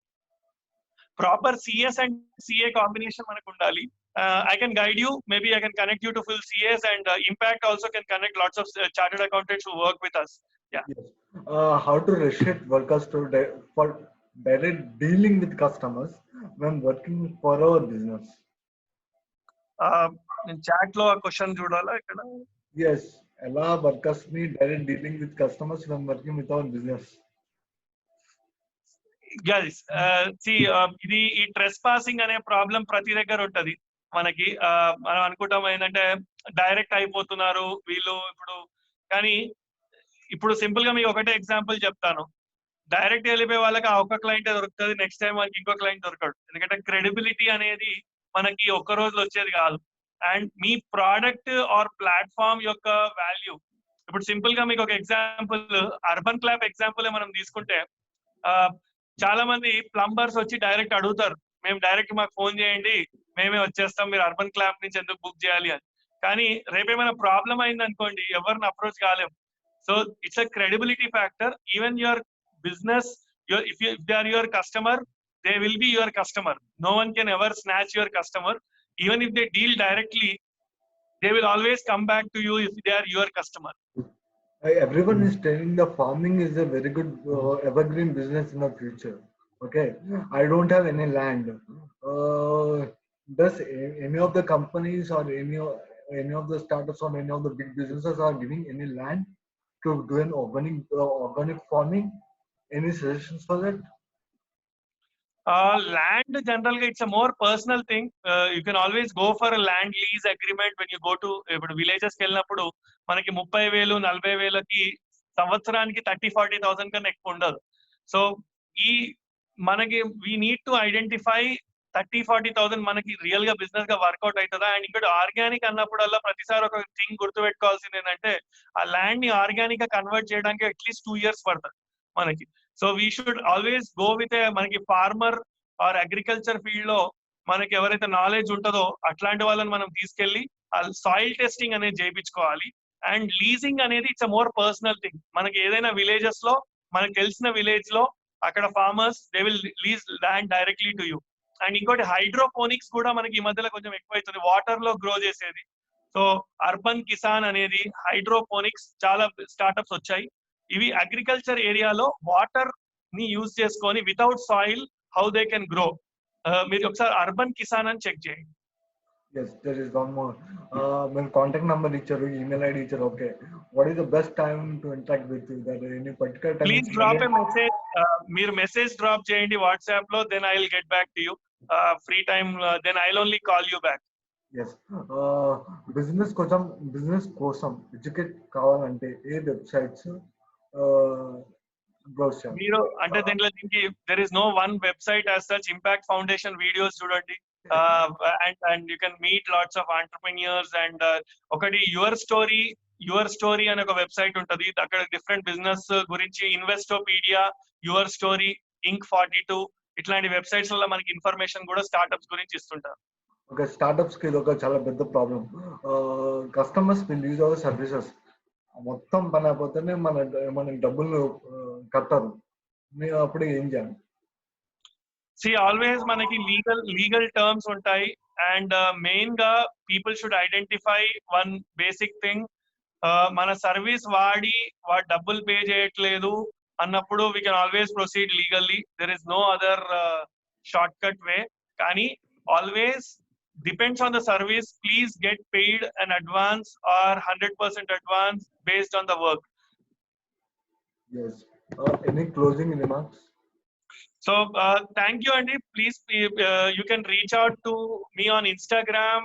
Speaker 1: Proper CS and CA combination మనకు ఉండాలి. I can guide you. Maybe I can connect you to full CAs, and Impact also can connect lots of chartered accountants who work with us. Yeah.
Speaker 2: Yes. How to restrict workers for direct dealing with customers when working for our business?
Speaker 1: In chat lo a question chudala ikkada.
Speaker 2: Yes. Ela workers ni direct dealing with customers when working with our business.
Speaker 1: Guys, see, ఇది ఈ ట్రెస్ passing అనే problem ప్రతి దగ్గర ఉంటది మనకి. మనం అనుకుంటాం ఏంటంటే డైరెక్ట్ అయిపోతున్నారు వీళ్ళు ఇప్పుడు, కానీ ఇప్పుడు సింపుల్ గా మీకు ఒకటే ఎగ్జాంపుల్ చెప్తాను. డైరెక్ట్ వెళ్ళిపోయే వాళ్ళకి ఆ ఒక్క క్లయింట్ దొరుకుతుంది, నెక్స్ట్ టైం మనకి ఇంకో క్లయింట్ దొరకడు. ఎందుకంటే క్రెడిబిలిటీ అనేది మనకి ఒక్క రోజులో వచ్చేది కాదు. And me product or platform యొక్క వాల్యూ, ఇప్పుడు సింపుల్ గా మీకు ఒక ఎగ్జాంపుల్, అర్బన్ క్లాప్ ఎగ్జాంపుల్ మనం తీసుకుంటే, చాలా మంది ప్లంబర్స్ వచ్చి డైరెక్ట్ అడుగుతారు, మేము డైరెక్ట్ మాకు ఫోన్ చేయండి, మేమే వచ్చేస్తాం, మీరు అర్బన్ క్లాప్ నుంచి ఎందుకు బుక్ చేయాలి అని. కానీ రేపేమైనా ప్రాబ్లం అయింది అనుకోండి, ఎవరిని అప్రోచ్ కాలేము. So it's a credibility factor. Even your business, if they are your customer, they will be your customer. No one can ever snatch your customer. Even if they deal directly, they will always come back to you if they are your customer.
Speaker 2: Everyone is telling the farming is a very good evergreen business in the future. Okay, I don't have any land. Does any of the companies or any of the startups or any of the big businesses are giving any land to do an organic farming? Any suggestions for that?
Speaker 1: Land generally it's a more personal thing. You can always go for a land lease agreement when you go to villages కి వెళ్ళినప్పుడు మనకి 30,000 40,000కి సంవత్సరానికి 30,000-40,000 కన్నా ఎక్కువ ఉండదు. So ఈ మనకి we need to identify 30,000-40,000 మనకి రియల్ గా బిజినెస్ గా వర్కౌట్ అవుతుందా. అండ్ ఇంకోటి ఆర్గానిక్ అన్నప్పుడల్లా ప్రతిసారి ఒక థింగ్ గుర్తుపెట్టుకోవాల్సింది ఏంటంటే, ఆ ల్యాండ్ ని ఆర్గానిక్ గా కన్వర్ట్ చేయడానికి అట్లీస్ట్ 2 years పడుతుంది మనకి. So we should always go with మనకి ఫార్మర్ ఆర్ అగ్రికల్చర్ ఫీల్డ్ లో మనకి ఎవరైతే నాలెడ్జ్ ఉంటుందో అట్లాంటి వాళ్ళని మనం తీసుకెళ్లి సాయిల్ టెస్టింగ్ అనేది చేయించుకోవాలి. అండ్ లీజింగ్ అనేది it's a more personal thing. మనకి ఏదైనా విలేజెస్ లో మనకు తెలిసిన విలేజ్ లో అక్కడ farmers they will lease land directly to you. And ఇంకోటి హైడ్రోపోనిక్స్ కూడా మనకి ఈ మధ్యలో కొంచెం ఎక్కువైతుంది, వాటర్ లో గ్రో చేసేది. సో అర్బన్ కిసాన్ అనేది, హైడ్రోపోనిక్స్ చాలా స్టార్టప్స్ వచ్చాయి. ఇవి అగ్రికల్చర్ ఏరియాలో వాటర్ ని యూజ్ చేసుకొని without soil how they can grow. మీరు ఒకసారి అర్బన్ కిసాన్ అని చెక్ చేయండి.
Speaker 2: Yes, there is one more. When contact number ఇచ్చారు, email ID ఇచ్చారు. Okay, what is the best time to interact with you? That any particular time?
Speaker 1: Please drop a message. మీరు message drop చేయండి WhatsApp లో, then I will get back to you. Free time then I will only call you back.
Speaker 2: Yes. Business కోసం educate కావాలంటే ఏ websites browse చేయాలి?
Speaker 1: మీరు అంటే దీంట్లో there is no one website as such. Impact foundation videos చూడండి, and you can meet lots of entrepreneurs, and ఒకటి your story అనే ఒక వెబ్సైట్ ఉంటది. అక్కడ డిఫరెంట్ బిజినెస్ గురించి, ఇన్వెస్టోపీడియా, యువర్ స్టోరీ, ఇంక్ 42 ఇట్లాంటి వెబ్సైట్స్ వల్ల మనకి ఇన్ఫర్మేషన్ కూడా స్టార్ట్అప్స్ గురించి ఇస్తుంటారు.
Speaker 2: ఒక స్టార్ట్అప్స్ కి ఇది ఒక చాలా పెద్ద problem. Customers will use our services. మొత్తం పని అయిపోతేనే మన డబ్బులు కట్టారు. మీరు అప్పుడు ఏం చేయాలి?
Speaker 1: ఆల్వేస్ మనకి లీగల్ టర్మ్స్ ఉంటాయి. అండ్ మెయిన్ గా people should identify one basic thing. మన సర్వీస్ వాడి డబ్బులు పే చేయట్లేదు అన్నప్పుడు we can always proceed legally. There is no other short cut way. కానీ always depends on the service. Please get paid an advance or 100% advance based on the work.
Speaker 2: Yes. Any closing remarks?
Speaker 1: So thank you, Andy. Please you can reach out to me on Instagram,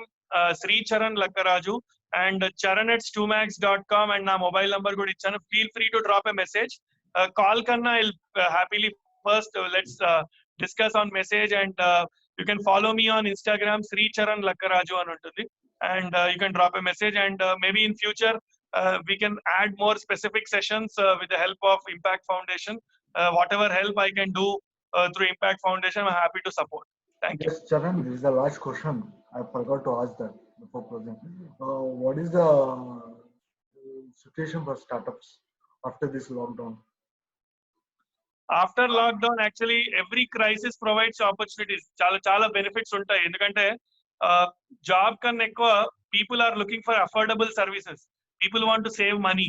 Speaker 1: Sri Charan Lakkaraju, and charan@stumax.com, and na mobile number kuda ichchanu. Feel free to drop a message. Call kanna I'll happily first let's discuss on message, and you can follow me on Instagram, Sri Charan Lakkaraju అని ఉంటుంది, and you can drop a message, and maybe in future we can add more specific sessions with the help of Impact Foundation. Whatever help I can do through Impact Foundation, I'm happy to support. Thank you.
Speaker 2: Yes, Charan, this is the last question. I forgot to ask that before closing. What is the situation for startups after this lockdown?
Speaker 1: After lockdown, actually every crisis provides opportunities. చాలా benefits ఉంటాయి. ఎందుకంటే job కన్నా ఎక్కువ people are looking for affordable services. People want to save money.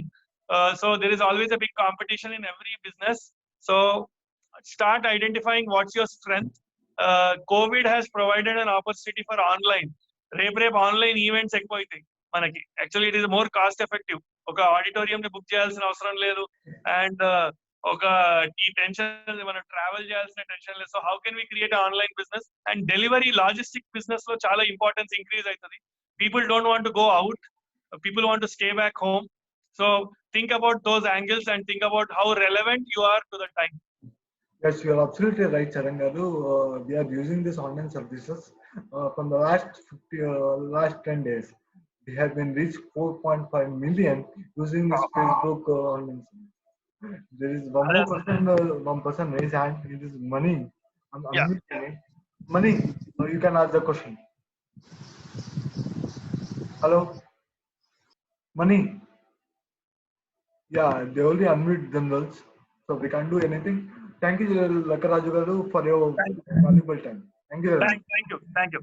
Speaker 1: So there is always a big competition in every business. So start identifying what's your strength. COVID has provided an opportunity for online. రేపు online events ఎక్కువ అవుతాయి మనకి. Actually it is more cost effective. ఒక auditorium ని book చేయాల్సిన అవసరం లేదు, and ఒక ఈ టెన్షన్, మనం ట్రావెల్ చేయాల్సిన టెన్షన్ లేదు. So how can we create online business? And delivery logistic business లో చాలా ఇంపార్టెన్స్ ఇంక్రీజ్ అవుతుంది. People don't want to go out, people want to stay back home. So think about those angles and think about how relevant you are to the time.
Speaker 2: Yes, you are absolutely right, Charan Garu. We are using these online services from the last 10 days. We have been reached 4.5 million using this Facebook online service. There is one more question. One person raised hand. It is Mani. Mani, you can ask the question. Hello, Mani. Yeah, they only unmute themselves, so we can't do anything. Thank you, Lakkaraju Garu, for your valuable time. Thank you.
Speaker 1: Thank you.